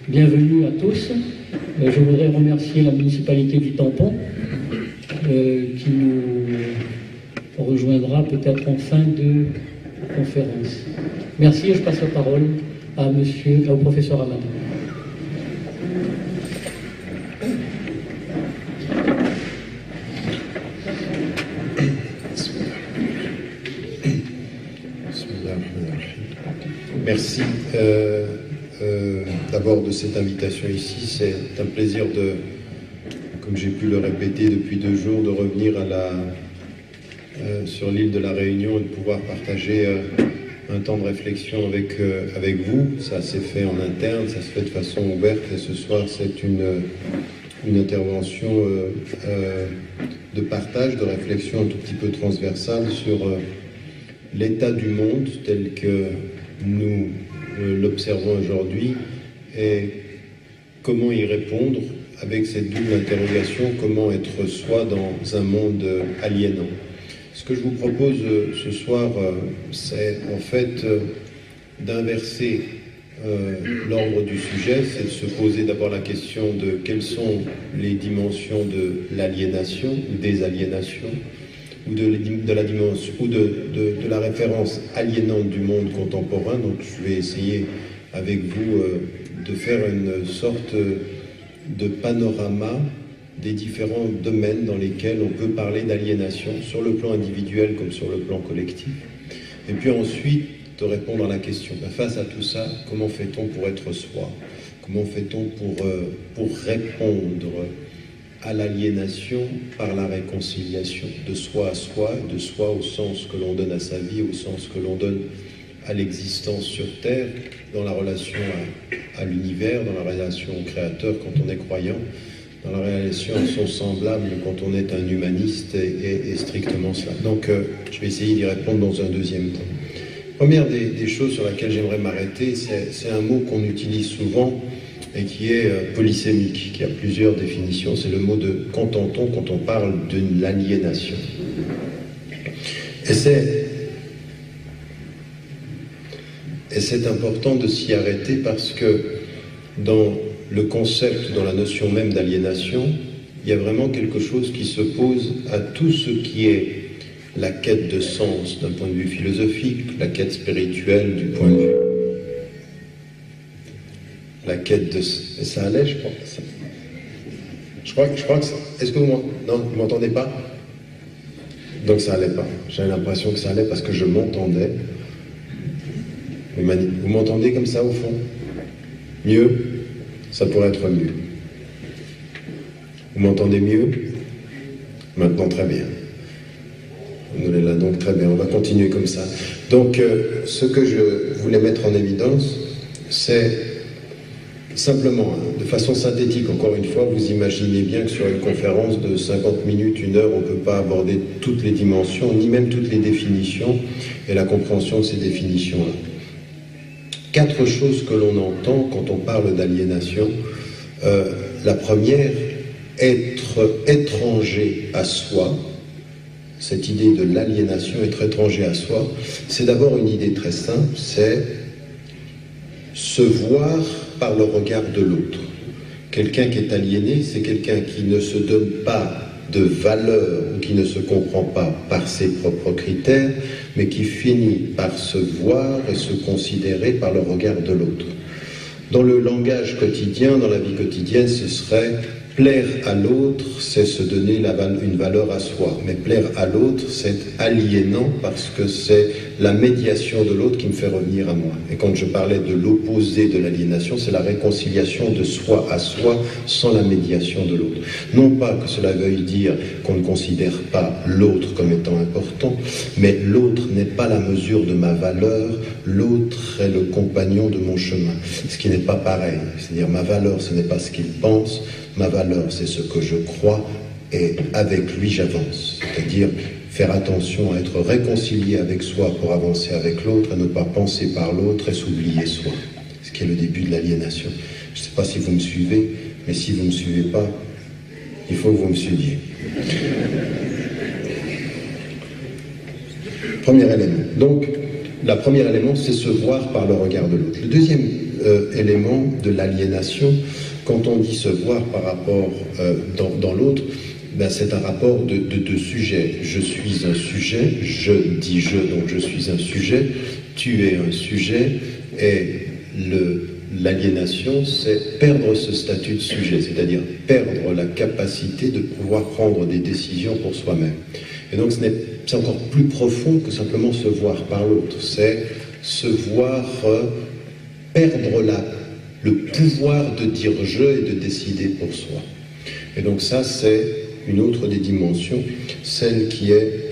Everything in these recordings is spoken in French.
Bienvenue à tous. Je voudrais remercier la municipalité du Tampon qui nous rejoindra peut-être en fin de conférence. Merci et je passe la parole au professeur Amadou. Merci d'abord de cette invitation ici. C'est un plaisir comme j'ai pu le répéter depuis 2 jours, de revenir sur l'île de la Réunion et de pouvoir partager un temps de réflexion avec vous. Ça s'est fait en interne, ça se fait de façon ouverte et ce soir c'est une intervention de partage, de réflexion un tout petit peu transversale sur l'état du monde tel que nous l'observons aujourd'hui et comment y répondre avec cette double interrogation, comment être soi dans un monde aliénant. Ce que je vous propose ce soir, c'est en fait d'inverser l'ordre du sujet, c'est de se poser d'abord la question de quelles sont les dimensions de l'aliénation ou des aliénations, ou de la dimension ou de la référence aliénante du monde contemporain. Donc je vais essayer avec vous de faire une sorte de panorama des différents domaines dans lesquels on peut parler d'aliénation, sur le plan individuel comme sur le plan collectif. Et puis ensuite de répondre à la question, face à tout ça, comment fait-on pour être soi? Comment fait-on pour répondre à l'aliénation par la réconciliation, de soi à soi, de soi au sens que l'on donne à sa vie, au sens que l'on donne à l'existence sur Terre, dans la relation à l'univers, dans la relation au Créateur quand on est croyant, dans la relation à son semblable quand on est un humaniste et strictement cela. Donc je vais essayer d'y répondre dans un deuxième temps. Première des choses sur laquelle j'aimerais m'arrêter, c'est un mot qu'on utilise souvent et qui est polysémique, qui a plusieurs définitions. C'est le mot de qu'entend-on quand on parle de l'aliénation. Et c'est important de s'y arrêter parce que dans le concept, dans la notion même d'aliénation, il y a vraiment quelque chose qui se pose à tout ce qui est la quête de sens d'un point de vue philosophique, la quête spirituelle du point de vue... La quête de... Ça allait, je crois. Je crois que... Est-ce que vous m'entendez pas? Donc ça allait pas. J'avais l'impression que ça allait parce que je m'entendais. Vous m'entendez comme ça au fond? Mieux? Ça pourrait être mieux. Vous m'entendez mieux? Maintenant, très bien. On est là, donc très bien. On va continuer comme ça. Donc, ce que je voulais mettre en évidence, c'est simplement, de façon synthétique, encore une fois, vous imaginez bien que sur une conférence de 50 minutes, 1 heure, on ne peut pas aborder toutes les dimensions, ni même toutes les définitions et la compréhension de ces définitions-là. 4 choses que l'on entend quand on parle d'aliénation. La première, être étranger à soi. Cette idée de l'aliénation, être étranger à soi, c'est d'abord une idée très simple, c'est se voir par le regard de l'autre. Quelqu'un qui est aliéné, c'est quelqu'un qui ne se donne pas de valeur ou qui ne se comprend pas par ses propres critères, mais qui finit par se voir et se considérer par le regard de l'autre. Dans le langage quotidien, dans la vie quotidienne, ce serait plaire à l'autre, c'est se donner une valeur à soi. Mais plaire à l'autre, c'est aliénant parce que c'est la médiation de l'autre qui me fait revenir à moi. Et quand je parlais de l'opposé de l'aliénation, c'est la réconciliation de soi à soi sans la médiation de l'autre. Non pas que cela veuille dire qu'on ne considère pas l'autre comme étant important, mais l'autre n'est pas la mesure de ma valeur, l'autre est le compagnon de mon chemin. Ce qui n'est pas pareil. C'est-à-dire ma valeur, ce n'est pas ce qu'il pense, ma valeur, c'est ce que je crois et avec lui j'avance. C'est-à-dire faire attention à être réconcilié avec soi pour avancer avec l'autre et ne pas penser par l'autre et s'oublier soi. Ce qui est le début de l'aliénation. Je ne sais pas si vous me suivez, mais si vous ne me suivez pas, il faut que vous me suiviez. Premier élément. Donc, le premier élément, c'est se voir par le regard de l'autre. Le deuxième élément de l'aliénation. Quand on dit se voir par rapport dans l'autre, ben c'est un rapport de sujet. Je suis un sujet, je dis je, donc je suis un sujet, tu es un sujet, et l'aliénation, c'est perdre ce statut de sujet, c'est-à-dire perdre la capacité de pouvoir prendre des décisions pour soi-même. Et donc c'est encore plus profond que simplement se voir par l'autre, c'est se voir perdre le pouvoir de dire je et de décider pour soi. Et donc ça, c'est une autre des dimensions, celle qui est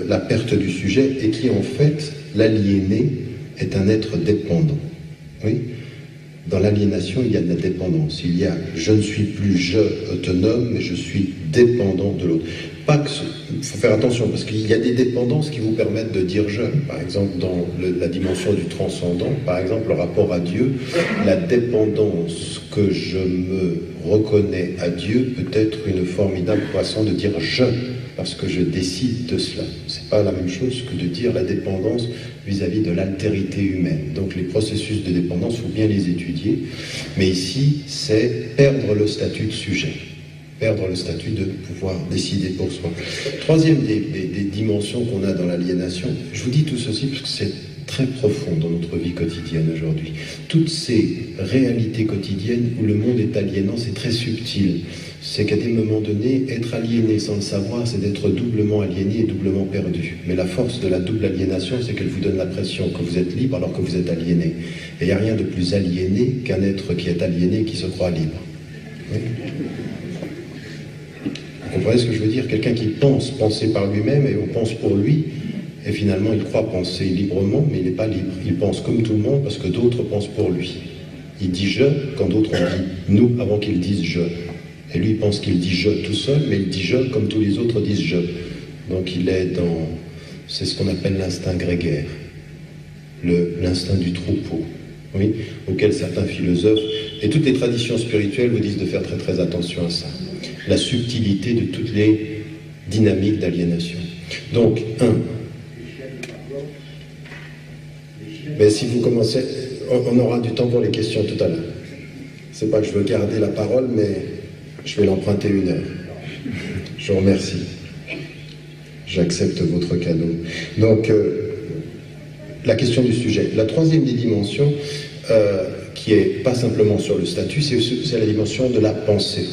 la perte du sujet, et qui en fait, l'aliéné est un être dépendant. Oui. Dans l'aliénation, il y a de la dépendance. Il y a je ne suis plus je autonome, mais je suis dépendant de l'autre. Pas que il faut faire attention, parce qu'il y a des dépendances qui vous permettent de dire je. Par exemple, dans la dimension du transcendant, par exemple, le rapport à Dieu, la dépendance que je me reconnais à Dieu peut être une formidable façon de dire je, parce que je décide de cela. C'est pas la même chose que de dire la dépendance vis-à-vis de l'altérité humaine. Donc les processus de dépendance, il faut bien les étudier. Mais ici, c'est perdre le statut de sujet. Perdre le statut de pouvoir décider pour soi. Troisième des dimensions qu'on a dans l'aliénation, je vous dis tout ceci parce que c'est très profond dans notre vie quotidienne aujourd'hui. Toutes ces réalités quotidiennes où le monde est aliénant, c'est très subtil. C'est qu'à des moments donnés, être aliéné sans le savoir, c'est d'être doublement aliéné et doublement perdu. Mais la force de la double aliénation, c'est qu'elle vous donne l'impression que vous êtes libre alors que vous êtes aliéné. Et il n'y a rien de plus aliéné qu'un être qui est aliéné et qui se croit libre. Oui. Vous comprenez ce que je veux dire? Quelqu'un qui pense penser par lui-même et on pense pour lui, et finalement il croit penser librement, mais il n'est pas libre. Il pense comme tout le monde parce que d'autres pensent pour lui. Il dit je quand d'autres ont dit nous avant qu'ils disent je. Et lui, il pense qu'il dit je tout seul, mais il dit je comme tous les autres disent je. Donc il est dans... C'est ce qu'on appelle l'instinct grégaire. L'instinct du troupeau, oui, auquel certains philosophes et toutes les traditions spirituelles vous disent de faire très très attention à ça. La subtilité de toutes les dynamiques d'aliénation. Donc, mais si vous commencez... On aura du temps pour les questions tout à l'heure. C'est pas que je veux garder la parole, mais... je vais l'emprunter 1 heure. Je vous remercie. J'accepte votre cadeau. Donc, la question du sujet. La troisième des dimensions, qui est pas simplement sur le statut, c'est la dimension de la pensée.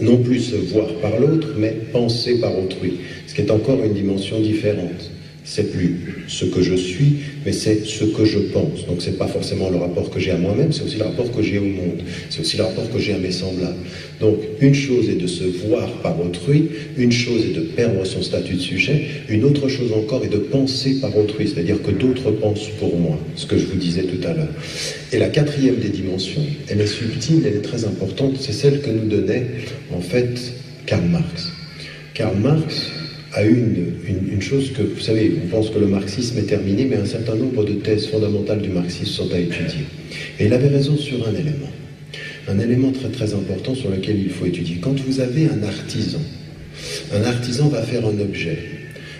Non plus se voir par l'autre, mais penser par autrui. Ce qui est encore une dimension différente. C'est plus ce que je suis, mais c'est ce que je pense. Donc c'est pas forcément le rapport que j'ai à moi-même, c'est aussi le rapport que j'ai au monde. C'est aussi le rapport que j'ai à mes semblables. Donc une chose est de se voir par autrui, une chose est de perdre son statut de sujet, une autre chose encore est de penser par autrui, c'est-à-dire que d'autres pensent pour moi, ce que je vous disais tout à l'heure. Et la quatrième des dimensions, elle est subtile, elle est très importante, c'est celle que nous donnait en fait Karl Marx. Karl Marx a une chose que, vous savez, on pense que le marxisme est terminé, mais un certain nombre de thèses fondamentales du marxisme sont à étudier. Et il avait raison sur un élément très très important sur lequel il faut étudier. Quand vous avez un artisan va faire un objet.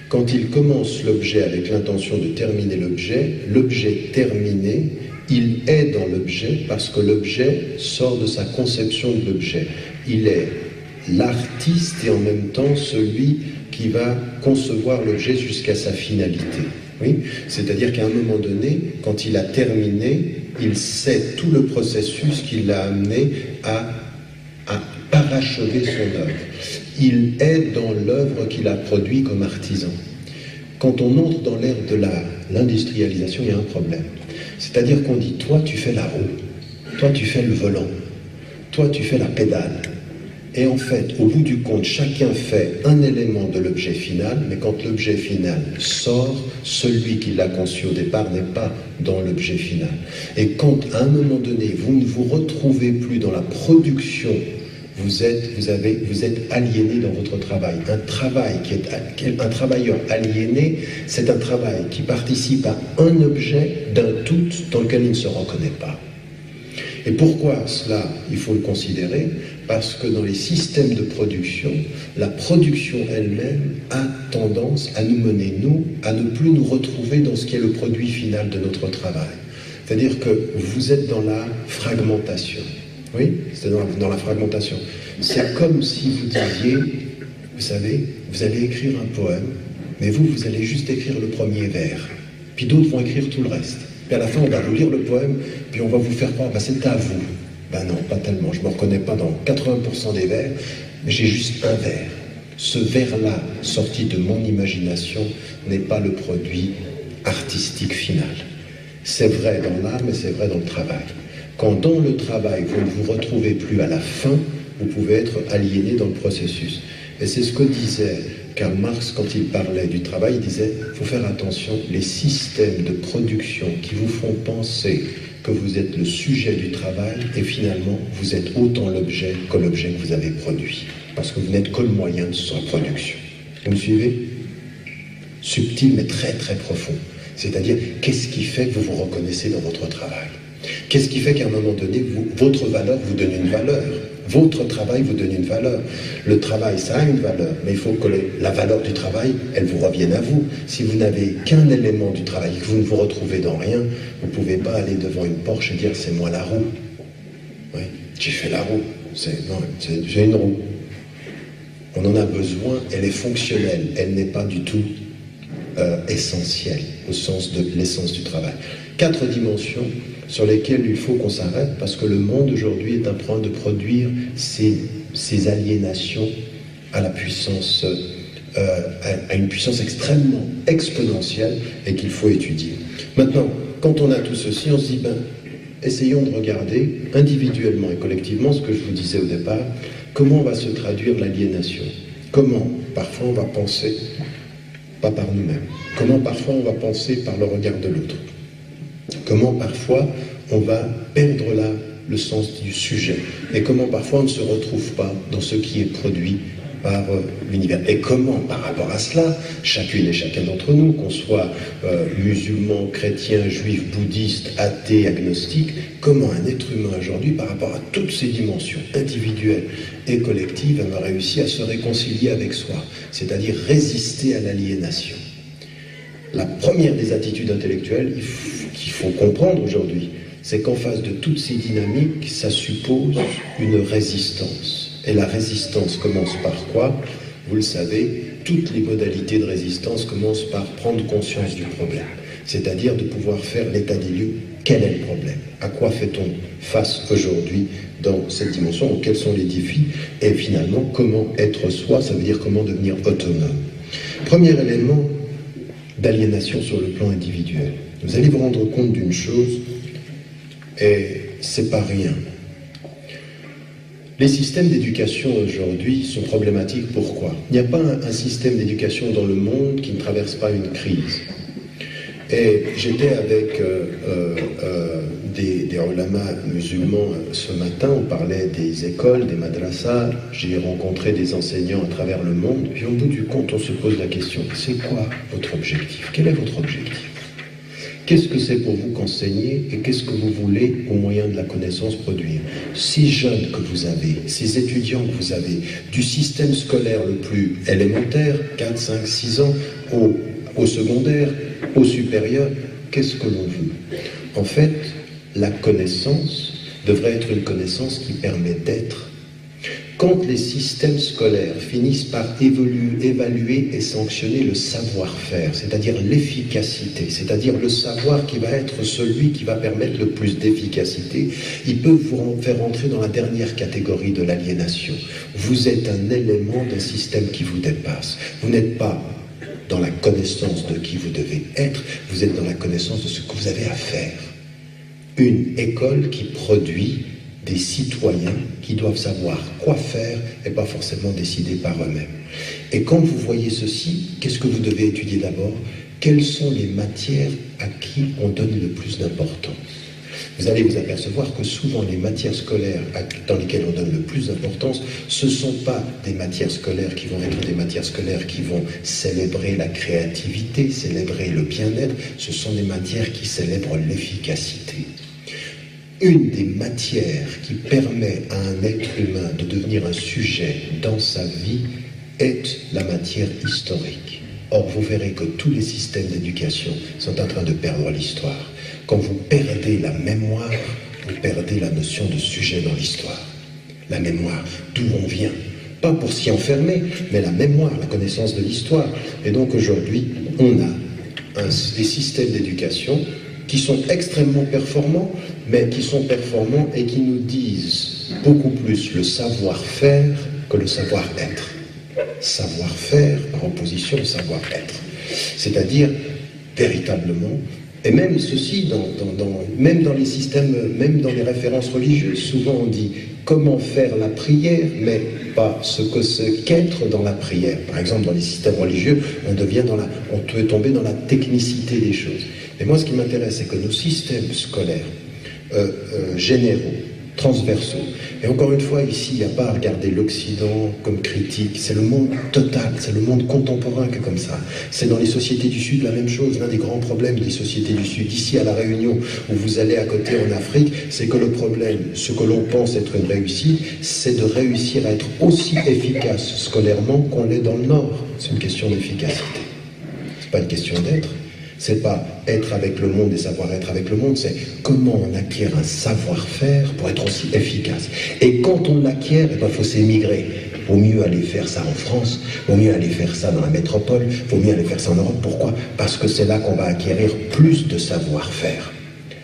Quand il commence l'objet avec l'intention de terminer l'objet terminé, il est dans l'objet parce que l'objet sort de sa conception de l'objet. Il est l'artiste et en même temps celui qui va concevoir l'objet jusqu'à sa finalité. Oui, c'est-à-dire qu'à un moment donné, quand il a terminé, il sait tout le processus qui l'a amené à parachever son œuvre. Il est dans l'œuvre qu'il a produit comme artisan. Quand on entre dans l'ère de l'industrialisation, il y a un problème. C'est-à-dire qu'on dit, toi tu fais la roue, toi tu fais le volant, toi tu fais la pédale. Et en fait, au bout du compte, chacun fait un élément de l'objet final, mais quand l'objet final sort, celui qui l'a conçu au départ n'est pas dans l'objet final. Et quand, à un moment donné, vous ne vous retrouvez plus dans la production, vous êtes aliéné dans votre travail. Un travailleur aliéné, c'est un travail qui participe à un objet d'un tout dans lequel il ne se reconnaît pas. Et pourquoi cela, il faut le considérer? Parce que dans les systèmes de production, la production elle-même a tendance à nous mener, nous, à ne plus nous retrouver dans ce qui est le produit final de notre travail. C'est-à-dire que vous êtes dans la fragmentation. Oui, c'est dans la fragmentation. C'est comme si vous disiez, vous savez, vous allez écrire un poème, mais vous allez juste écrire le premier vers. Puis d'autres vont écrire tout le reste. Puis à la fin, on va vous lire le poème, puis on va vous faire croire, c'est à vous. Ben non, pas tellement. Je ne me reconnais pas dans 80% des vers, mais j'ai juste un vers. Ce vers-là, sorti de mon imagination, n'est pas le produit artistique final. C'est vrai dans l'art, mais c'est vrai dans le travail. Quand dans le travail, vous ne vous retrouvez plus à la fin, vous pouvez être aliéné dans le processus. Et c'est ce que disait Karl Marx quand il parlait du travail. Il disait, il faut faire attention, les systèmes de production qui vous font penser que vous êtes le sujet du travail, et finalement, vous êtes autant l'objet que l'objet que vous avez produit. Parce que vous n'êtes que le moyen de sa production. Vous me suivez? Subtil, mais très très profond. C'est-à-dire, qu'est-ce qui fait que vous vous reconnaissez dans votre travail? Qu'est-ce qui fait qu'à un moment donné, votre valeur vous donne une valeur? Votre travail vous donne une valeur. Le travail, ça a une valeur, mais il faut que la valeur du travail, elle vous revienne à vous. Si vous n'avez qu'un élément du travail, que vous ne vous retrouvez dans rien, vous ne pouvez pas aller devant une Porsche et dire « c'est moi la roue ». Oui, j'ai fait la roue. J'ai une roue. On en a besoin, elle est fonctionnelle, elle n'est pas du tout essentielle, au sens de l'essence du travail. 4 dimensions sur lesquelles il faut qu'on s'arrête, parce que le monde aujourd'hui est en train de produire ces aliénations à la puissance, à une puissance extrêmement exponentielle, et qu'il faut étudier. Maintenant, quand on a tout ceci, on se dit, essayons de regarder individuellement et collectivement ce que je vous disais au départ, comment va se traduire l'aliénation? Comment, parfois, on va penser, pas par nous-mêmes, comment, parfois, on va penser par le regard de l'autre? Comment, parfois, on va perdre là le sens du sujet? Et comment, parfois, on ne se retrouve pas dans ce qui est produit par l'univers? Et comment, par rapport à cela, chacune et chacun d'entre nous, qu'on soit musulman, chrétien, juif, bouddhiste, athée, agnostique, comment un être humain aujourd'hui, par rapport à toutes ces dimensions individuelles et collectives, a réussi à se réconcilier avec soi, c'est-à-dire résister à l'aliénation? La première des attitudes intellectuelles qu'il faut comprendre aujourd'hui, c'est qu'en face de toutes ces dynamiques, ça suppose une résistance. Et la résistance commence par quoi? Vous le savez, toutes les modalités de résistance commencent par prendre conscience du problème. C'est-à-dire de pouvoir faire l'état des lieux. Quel est le problème? À quoi fait-on face aujourd'hui dans cette dimension? Donc, quels sont les défis? Et finalement, comment être soi? Ça veut dire comment devenir autonome. Premier élément d'aliénation sur le plan individuel. Vous allez vous rendre compte d'une chose, et c'est pas rien. Les systèmes d'éducation aujourd'hui sont problématiques. Pourquoi? Il n'y a pas un système d'éducation dans le monde qui ne traverse pas une crise. Et j'étais avec des ulamas musulmans ce matin, on parlait des écoles, des madrasas, j'ai rencontré des enseignants à travers le monde, puis au bout du compte, on se pose la question, c'est quoi votre objectif? Quel est votre objectif? Qu'est-ce que c'est pour vous qu'enseigner et qu'est-ce que vous voulez, au moyen de la connaissance, produire? Ces jeunes que vous avez, ces étudiants que vous avez, du système scolaire le plus élémentaire, 4, 5, 6 ans, au secondaire, au supérieur, qu'est-ce que l'on veut? En fait, la connaissance devrait être une connaissance qui permet d'être. Quand les systèmes scolaires finissent par évaluer et sanctionner le savoir-faire, c'est-à-dire l'efficacité, c'est-à-dire le savoir qui va être celui qui va permettre le plus d'efficacité, ils peuvent vous faire entrer dans la dernière catégorie de l'aliénation. Vous êtes un élément d'un système qui vous dépasse. Vous n'êtes pas dans la connaissance de qui vous devez être, vous êtes dans la connaissance de ce que vous avez à faire. Une école qui produit des citoyens qui doivent savoir quoi faire et pas forcément décider par eux-mêmes. Et quand vous voyez ceci, qu'est-ce que vous devez étudier d'abord? Quelles sont les matières à qui on donne le plus d'importance? Vous allez vous apercevoir que souvent les matières scolaires dans lesquelles on donne le plus d'importance, ce ne sont pas des matières scolaires qui vont être des matières scolaires qui vont célébrer la créativité, célébrer le bien-être, ce sont des matières qui célèbrent l'efficacité. Une des matières qui permet à un être humain de devenir un sujet dans sa vie est la matière historique. Or, vous verrez que tous les systèmes d'éducation sont en train de perdre l'histoire. Quand vous perdez la mémoire, vous perdez la notion de sujet dans l'histoire. La mémoire, d'où on vient. Pas pour s'y enfermer, mais la mémoire, la connaissance de l'histoire. Et donc aujourd'hui, on a des systèmes d'éducation qui sont extrêmement performants, mais qui sont performants et qui nous disent beaucoup plus le savoir-faire que le savoir-être. Savoir-faire par opposition au savoir-être. C'est-à-dire, véritablement, et même ceci, même dans les systèmes, même dans les références religieuses, souvent on dit comment faire la prière, mais pas ce que c'est qu'être dans la prière. Par exemple, dans les systèmes religieux, on peut tomber dans la technicité des choses. Mais moi, ce qui m'intéresse, c'est que nos systèmes scolaires généraux, transversaux, et encore une fois, ici, il n'y a pas à regarder l'Occident comme critique, c'est le monde total, c'est le monde contemporain qui est comme ça. C'est dans les sociétés du Sud la même chose. L'un des grands problèmes des sociétés du Sud, ici à La Réunion, où vous allez à côté en Afrique, c'est que le problème, ce que l'on pense être une réussite, c'est de réussir à être aussi efficace scolairement qu'on l'est dans le Nord. C'est une question d'efficacité. C'est pas une question d'être. C'est pas être avec le monde et savoir être avec le monde, c'est comment on acquiert un savoir-faire pour être aussi efficace. Et quand on l'acquiert, il faut s'émigrer. Vaut mieux aller faire ça en France, vaut mieux aller faire ça dans la métropole, vaut mieux aller faire ça en Europe. Pourquoi? Parce que c'est là qu'on va acquérir plus de savoir-faire.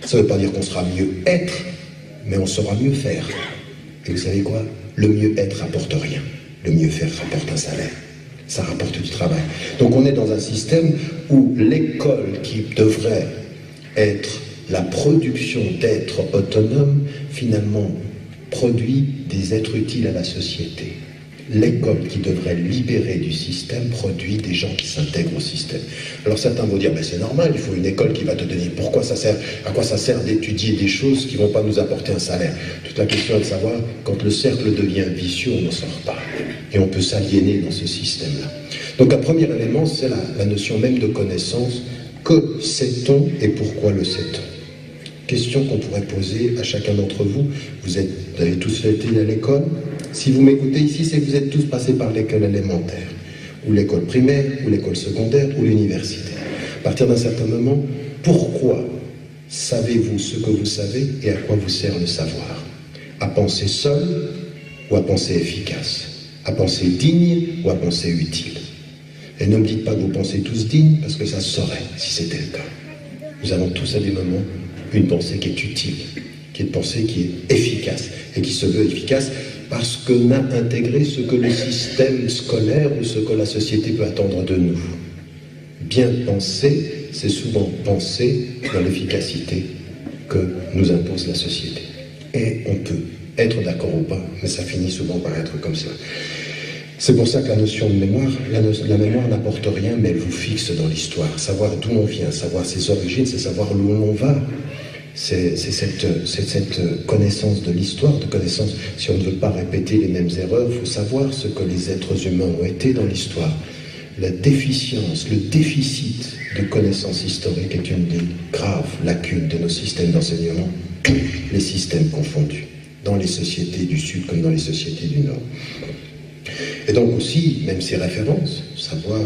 Ça ne veut pas dire qu'on sera mieux être, mais on saura mieux faire. Et vous savez quoi? Le mieux être rapporte rien. Le mieux faire rapporte un salaire. Ça rapporte du travail. Donc on est dans un système où l'école qui devrait être la production d'êtres autonomes, finalement, produit des êtres utiles à la société. L'école qui devrait libérer du système produit des gens qui s'intègrent au système. Alors certains vont dire, ben c'est normal, il faut une école qui va te donner. Pourquoi ça sert? À quoi ça sert d'étudier des choses qui ne vont pas nous apporter un salaire? Toute la question est de savoir, quand le cercle devient vicieux, on n'en sort pas. Et on peut s'aliéner dans ce système-là. Donc un premier élément, c'est la notion même de connaissance. Que sait-on et pourquoi le sait-on? Question qu'on pourrait poser à chacun d'entre vous. Vous avez tous été à l'école. Si vous m'écoutez ici, c'est que vous êtes tous passés par l'école élémentaire, ou l'école primaire, ou l'école secondaire, ou l'université. À partir d'un certain moment, pourquoi savez-vous ce que vous savez et à quoi vous sert le savoir? À penser seul ou à penser efficace? À penser digne ou à penser utile? Et ne me dites pas que vous pensez tous dignes, parce que ça se saurait si c'était le cas. Nous avons tous à des moments une pensée qui est utile, qui est une pensée qui est efficace, et qui se veut efficace parce qu'on a intégré ce que le système scolaire ou ce que la société peut attendre de nous. Bien penser, c'est souvent penser dans l'efficacité que nous impose la société. Et on peut être d'accord ou pas, mais ça finit souvent par être comme ça. C'est pour ça que la notion de mémoire, la mémoire n'apporte rien, mais elle vous fixe dans l'histoire. Savoir d'où on vient, savoir ses origines, c'est savoir où l'on va. C'est cette connaissance de l'histoire, de connaissance. Si on ne veut pas répéter les mêmes erreurs, il faut savoir ce que les êtres humains ont été dans l'histoire. La déficience, le déficit de connaissances historiques est une des graves lacunes de nos systèmes d'enseignement, tous les systèmes confondus, dans les sociétés du Sud comme dans les sociétés du Nord. Et donc aussi, même ces références, savoir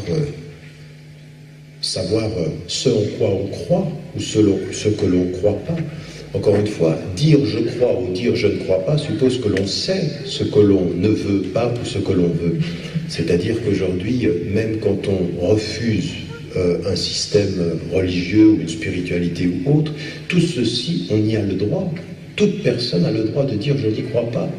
ce en quoi on croit ou ce que l'on ne croit pas. Encore une fois, dire je crois ou dire je ne crois pas suppose que l'on sait ce que l'on ne veut pas ou ce que l'on veut. C'est-à-dire qu'aujourd'hui, même quand on refuse un système religieux ou une spiritualité ou autre, tout ceci, on y a le droit. Toute personne a le droit de dire je n'y crois pas.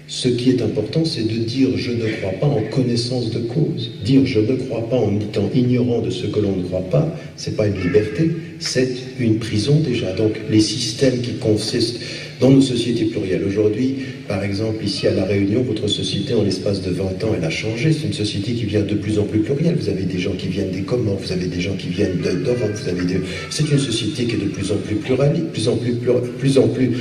Ce qui est important, c'est de dire je ne crois pas en connaissance de cause. Dire je ne crois pas en étant ignorant de ce que l'on ne croit pas, c'est pas une liberté, c'est une prison déjà. Donc les systèmes qui consistent dans nos sociétés plurielles. Aujourd'hui, par exemple, ici à La Réunion, votre société, en l'espace de 20 ans, elle a changé. C'est une société qui devient de plus en plus plurielle. Vous avez des gens qui viennent des Comores, vous avez des gens qui viennent d'Europe, c'est une société qui est de plus en plus pluraliste, de plus en plus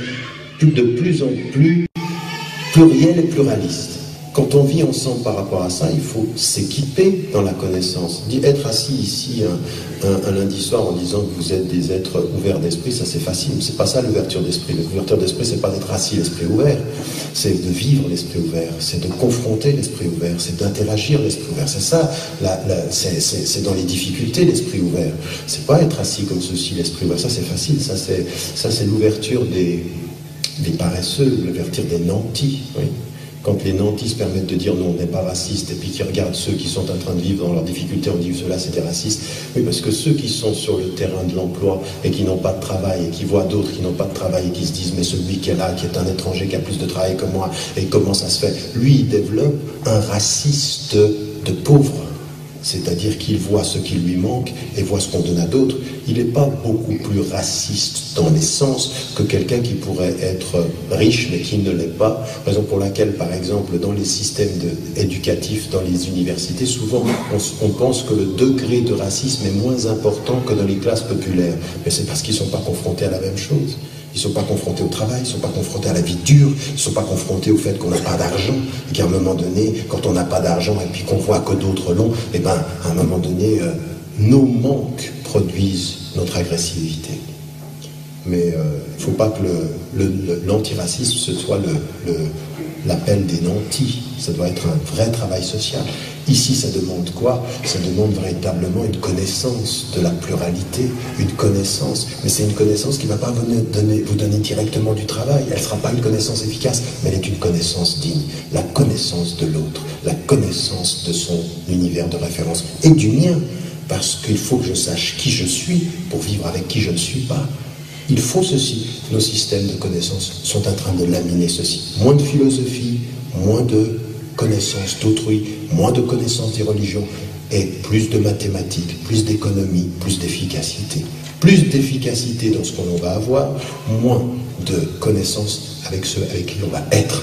pluriel et pluraliste. quand on vit ensemble par rapport à ça, il faut s'équiper dans la connaissance. Être assis ici un lundi soir en disant que vous êtes des êtres ouverts d'esprit, ça c'est facile. C'est pas ça l'ouverture d'esprit. L'ouverture d'esprit, c'est pas d'être assis l'esprit ouvert, c'est de vivre l'esprit ouvert, c'est de confronter l'esprit ouvert, c'est d'interagir l'esprit ouvert. C'est ça, c'est dans les difficultés l'esprit ouvert. C'est pas être assis comme ceci l'esprit ouvert. Ça c'est facile. Ça c'est l'ouverture des paresseux, l'ouverture des nantis. Oui. Quand les nantis se permettent de dire non, on n'est pas raciste, et puis qui regardent ceux qui sont en train de vivre dans leurs difficultés, on dit que ceux-là c'était raciste. Oui, parce que ceux qui sont sur le terrain de l'emploi et qui n'ont pas de travail, et qui voient d'autres qui n'ont pas de travail, et qui se disent mais celui qui est là, qui est un étranger, qui a plus de travail que moi, et comment ça se fait? Lui, il développe un raciste de pauvre. C'est-à-dire qu'il voit ce qui lui manque et voit ce qu'on donne à d'autres. Il n'est pas beaucoup plus raciste dans l'essence que quelqu'un qui pourrait être riche mais qui ne l'est pas. Raison pour laquelle, par exemple, dans les systèmes éducatifs, dans les universités, souvent on pense que le degré de racisme est moins important que dans les classes populaires. Mais c'est parce qu'ils ne sont pas confrontés à la même chose. Ils ne sont pas confrontés au travail, ils ne sont pas confrontés à la vie dure, ils ne sont pas confrontés au fait qu'on n'a pas d'argent, et qu'à un moment donné, quand on n'a pas d'argent et puis qu'on voit que d'autres l'ont, eh ben, à un moment donné, nos manques produisent notre agressivité. Mais il ne faut pas que l'antiracisme ce soit l'appel des nantis. Ça doit être un vrai travail social. Ici, ça demande quoi? Ça demande véritablement une connaissance de la pluralité, une connaissance. Mais c'est une connaissance qui ne va pas vous donner directement du travail. Elle ne sera pas une connaissance efficace, mais elle est une connaissance digne. La connaissance de l'autre, la connaissance de son univers de référence et du mien. Parce qu'il faut que je sache qui je suis pour vivre avec qui je ne suis pas. Il faut ceci. Nos systèmes de connaissances sont en train de laminer ceci. Moins de philosophie, moins de connaissances d'autrui, moins de connaissances des religions et plus de mathématiques, plus d'économie, plus d'efficacité. Plus d'efficacité dans ce qu'on va avoir, moins de connaissances avec ceux avec qui on va être.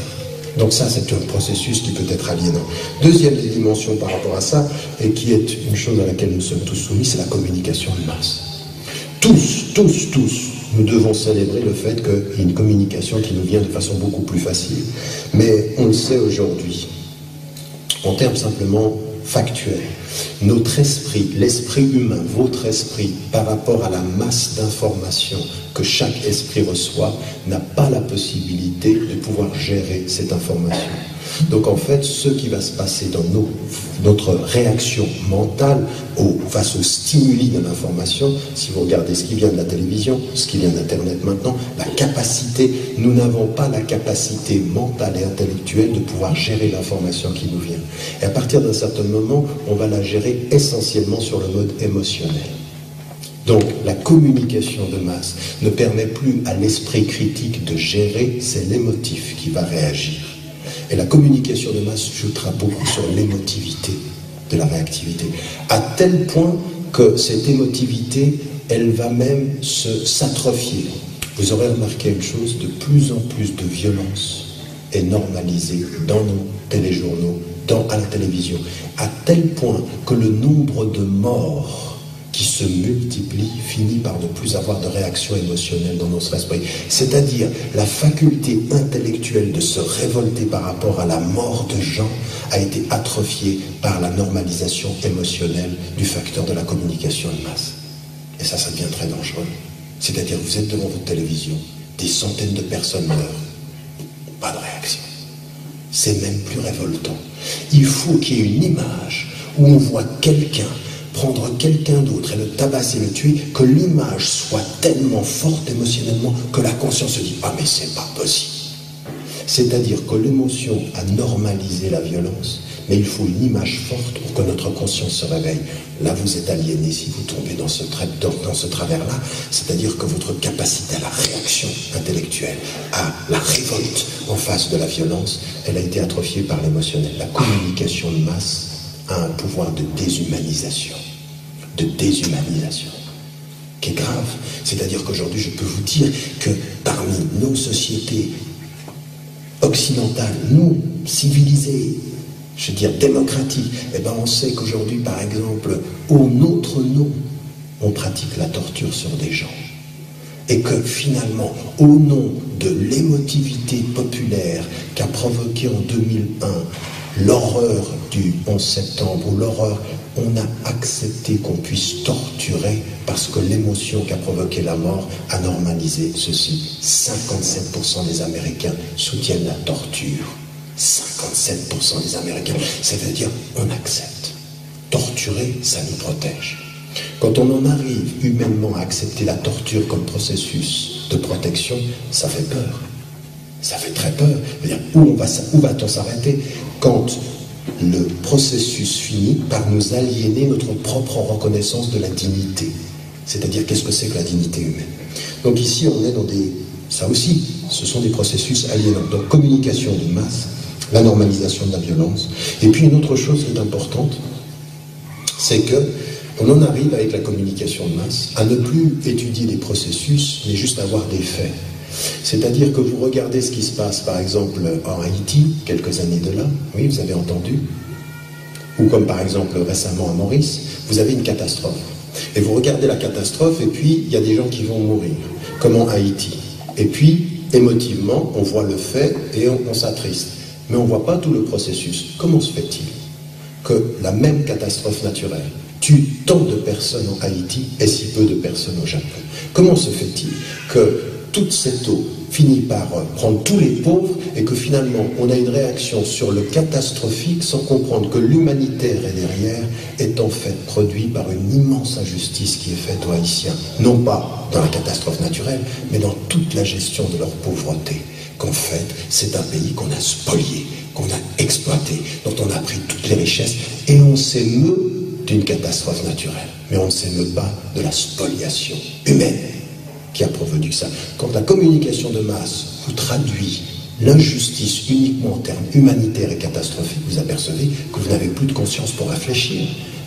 Donc ça, c'est un processus qui peut être aliénant. Deuxième dimension par rapport à ça, et qui est une chose à laquelle nous sommes tous soumis, c'est la communication de masse. Tous, nous devons célébrer le fait qu'il y a une communication qui nous vient de façon beaucoup plus facile. Mais on le sait aujourd'hui, en termes simplement factuels. Notre esprit, l'esprit humain, votre esprit, par rapport à la masse d'informations que chaque esprit reçoit, n'a pas la possibilité de pouvoir gérer cette information. Donc en fait, ce qui va se passer dans notre réaction mentale face aux stimuli de l'information, si vous regardez ce qui vient de la télévision, ce qui vient d'Internet maintenant, la capacité, nous n'avons pas la capacité mentale et intellectuelle de pouvoir gérer l'information qui nous vient. Et à partir d'un certain moment, on va la gérer essentiellement sur le mode émotionnel. Donc la communication de masse ne permet plus à l'esprit critique de gérer, c'est l'émotif qui va réagir. Et la communication de masse joutera beaucoup sur l'émotivité de la réactivité, à tel point que cette émotivité, elle va même s'atrophier. Vous aurez remarqué une chose, de plus en plus de violence est normalisée dans nos téléjournaux, à la télévision, à tel point que le nombre de morts qui se multiplie, finit par ne plus avoir de réaction émotionnelle dans notre esprit. C'est-à-dire la faculté intellectuelle de se révolter par rapport à la mort de gens a été atrophiée par la normalisation émotionnelle du facteur de la communication de masse. Et ça devient très dangereux. C'est-à-dire vous êtes devant votre télévision, des centaines de personnes meurent, pas de réaction. C'est même plus révoltant. Il faut qu'il y ait une image où on voit quelqu'un prendre quelqu'un d'autre et le tabasser, le tuer, que l'image soit tellement forte émotionnellement que la conscience se dit « Ah mais c'est pas possible ». C'est-à-dire que l'émotion a normalisé la violence, mais il faut une image forte pour que notre conscience se réveille. Là vous êtes aliéné si vous tombez dans ce travers-là, c'est-à-dire que votre capacité à la réaction intellectuelle, à la révolte en face de la violence, elle a été atrophiée par l'émotionnel. La communication de masse a un pouvoir de déshumanisation, qui est grave. C'est-à-dire qu'aujourd'hui, je peux vous dire que parmi nos sociétés occidentales, nous, civilisées, je veux dire démocratiques, eh ben on sait qu'aujourd'hui, par exemple, au notre nom, on pratique la torture sur des gens. Et que finalement, au nom de l'émotivité populaire qu'a provoqué en 2001 l'horreur du 11 septembre ou l'horreur, on a accepté qu'on puisse torturer parce que l'émotion qui a provoqué la mort a normalisé ceci. 57% des Américains soutiennent la torture. 57% des Américains. Ça veut dire on accepte. Torturer, ça nous protège. Quand on en arrive humainement à accepter la torture comme processus de protection, ça fait peur. Ça fait très peur. C'est-à-dire, où va-t-on s'arrêter quand le processus finit par nous aliéner notre propre reconnaissance de la dignité? C'est-à-dire, qu'est-ce que c'est que la dignité humaine? Donc ici, on est dans des... Ça aussi, ce sont des processus aliénants. Donc, communication de masse, la normalisation de la violence. Et puis, une autre chose qui est importante, c'est que on en arrive avec la communication de masse à ne plus étudier des processus, mais juste avoir des faits. C'est-à-dire que vous regardez ce qui se passe, par exemple, en Haïti, quelques années de là, oui, vous avez entendu, ou comme par exemple récemment à Maurice, vous avez une catastrophe. Et vous regardez la catastrophe, et puis il y a des gens qui vont mourir, comme en Haïti. Et puis, émotivement, on voit le fait et on s'attriste. Mais on ne voit pas tout le processus. Comment se fait-il que la même catastrophe naturelle tue tant de personnes en Haïti et si peu de personnes au Japon? Comment se fait-il que toute cette eau finit par prendre tous les pauvres et que finalement on a une réaction sur le catastrophique sans comprendre que l'humanitaire est derrière est en fait produit par une immense injustice qui est faite aux Haïtiens, non pas dans la catastrophe naturelle, mais dans toute la gestion de leur pauvreté. Qu'en fait, c'est un pays qu'on a spolié, qu'on a exploité, dont on a pris toutes les richesses, et on s'émeut d'une catastrophe naturelle, mais on ne s'émeut pas de la spoliation humaine qui a produit ça. Quand la communication de masse vous traduit l'injustice uniquement en termes humanitaires et catastrophiques, vous apercevez que vous n'avez plus de conscience pour réfléchir.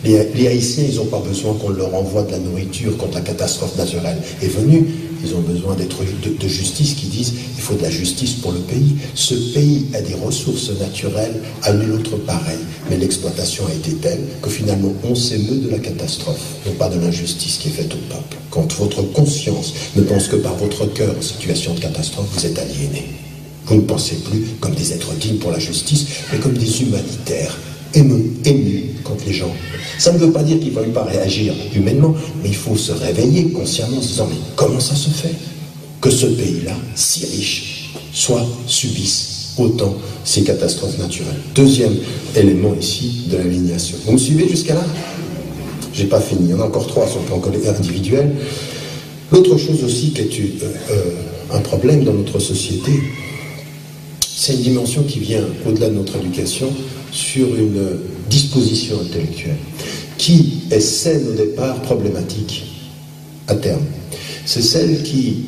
Les Haïtiens, ils n'ont pas besoin qu'on leur envoie de la nourriture quand la catastrophe naturelle est venue. Ils ont besoin de justice qui disent il faut de la justice pour le pays. Ce pays a des ressources naturelles à nul autre pareil. Mais l'exploitation a été telle que finalement on s'émeut de la catastrophe, non pas de l'injustice qui est faite au peuple. Quand votre conscience ne pense que par votre cœur en situation de catastrophe, vous êtes aliéné. Vous ne pensez plus comme des êtres dignes pour la justice, mais comme des humanitaires. Ému contre les gens. Ça ne veut pas dire qu'il ne faut pas réagir humainement, mais il faut se réveiller consciemment en se disant mais comment ça se fait que ce pays-là, si riche, subisse autant ces catastrophes naturelles? Deuxième élément ici de l'aliénation. Vous me suivez jusqu'à là? J'ai pas fini, il y en a encore 3 sur le plan individuel. L'autre chose aussi qui est un problème dans notre société, c'est une dimension qui vient au-delà de notre éducation sur une disposition intellectuelle qui est celle au départ problématique à terme. C'est celle qui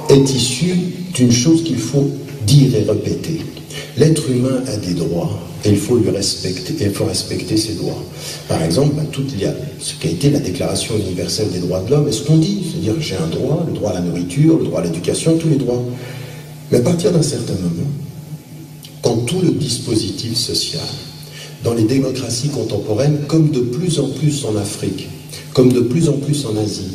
est issue d'une chose qu'il faut dire et répéter. L'être humain a des droits et il faut lui respecter, et il faut respecter ses droits. Par exemple, il y a ce qui a été la Déclaration universelle des droits de l'homme, et ce qu'on dit, c'est-à-dire j'ai un droit, le droit à la nourriture, le droit à l'éducation, tous les droits. Mais à partir d'un certain moment, quand tout le dispositif social, dans les démocraties contemporaines, comme de plus en plus en Afrique, comme de plus en plus en Asie,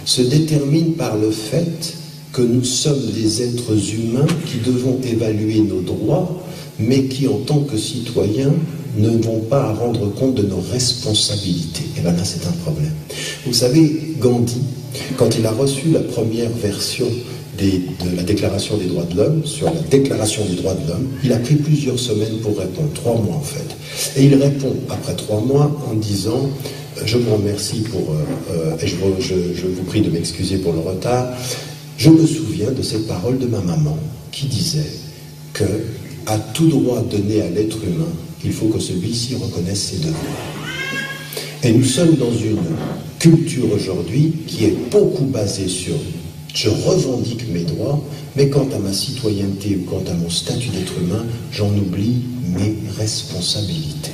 se détermine par le fait que nous sommes des êtres humains qui devons évaluer nos droits, mais qui, en tant que citoyens, ne vont pas rendre compte de nos responsabilités. Et bien là, c'est un problème. Vous savez, Gandhi, quand il a reçu la première version de la Déclaration des droits de l'homme, sur la Déclaration des droits de l'homme, il a pris plusieurs semaines pour répondre, 3 mois en fait. Et il répond après 3 mois en disant « Je vous remercie et je vous prie de m'excuser pour le retard. Je me souviens de cette parole de ma maman qui disait que à tout droit donné à l'être humain, il faut que celui-ci reconnaisse ses devoirs. » Et nous sommes dans une culture aujourd'hui qui est beaucoup basée sur je revendique mes droits, mais quant à ma citoyenneté ou quant à mon statut d'être humain, j'en oublie mes responsabilités.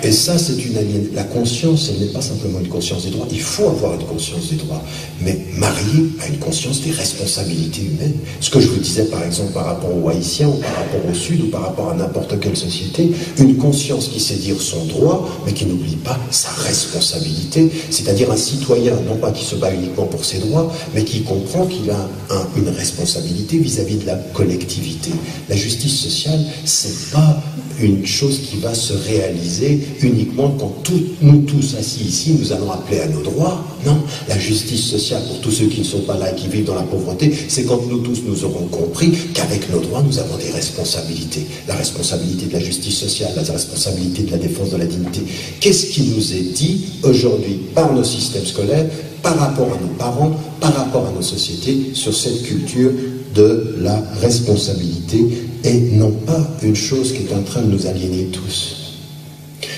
Et ça, c'est une aliénation. La conscience, elle n'est pas simplement une conscience des droits. Il faut avoir une conscience des droits, mais mariée à une conscience des responsabilités humaines. Ce que je vous disais, par exemple, par rapport aux Haïtiens, ou par rapport au Sud, ou par rapport à n'importe quelle société, une conscience qui sait dire son droit, mais qui n'oublie pas sa responsabilité, c'est-à-dire un citoyen, non pas qui se bat uniquement pour ses droits, mais qui comprend qu'il a une responsabilité vis-à-vis de la collectivité. La justice sociale, c'est pas une chose qui va se réaliser uniquement quand nous tous assis ici, nous allons appeler à nos droits. Non, la justice sociale, pour tous ceux qui ne sont pas là et qui vivent dans la pauvreté, c'est quand nous tous nous aurons compris qu'avec nos droits, nous avons des responsabilités. La responsabilité de la justice sociale, la responsabilité de la défense de la dignité. Qu'est-ce qui nous est dit aujourd'hui par nos systèmes scolaires, par rapport à nos parents, par rapport à nos sociétés, sur cette culture de la responsabilité, et non pas une chose qui est en train de nous aliéner tous.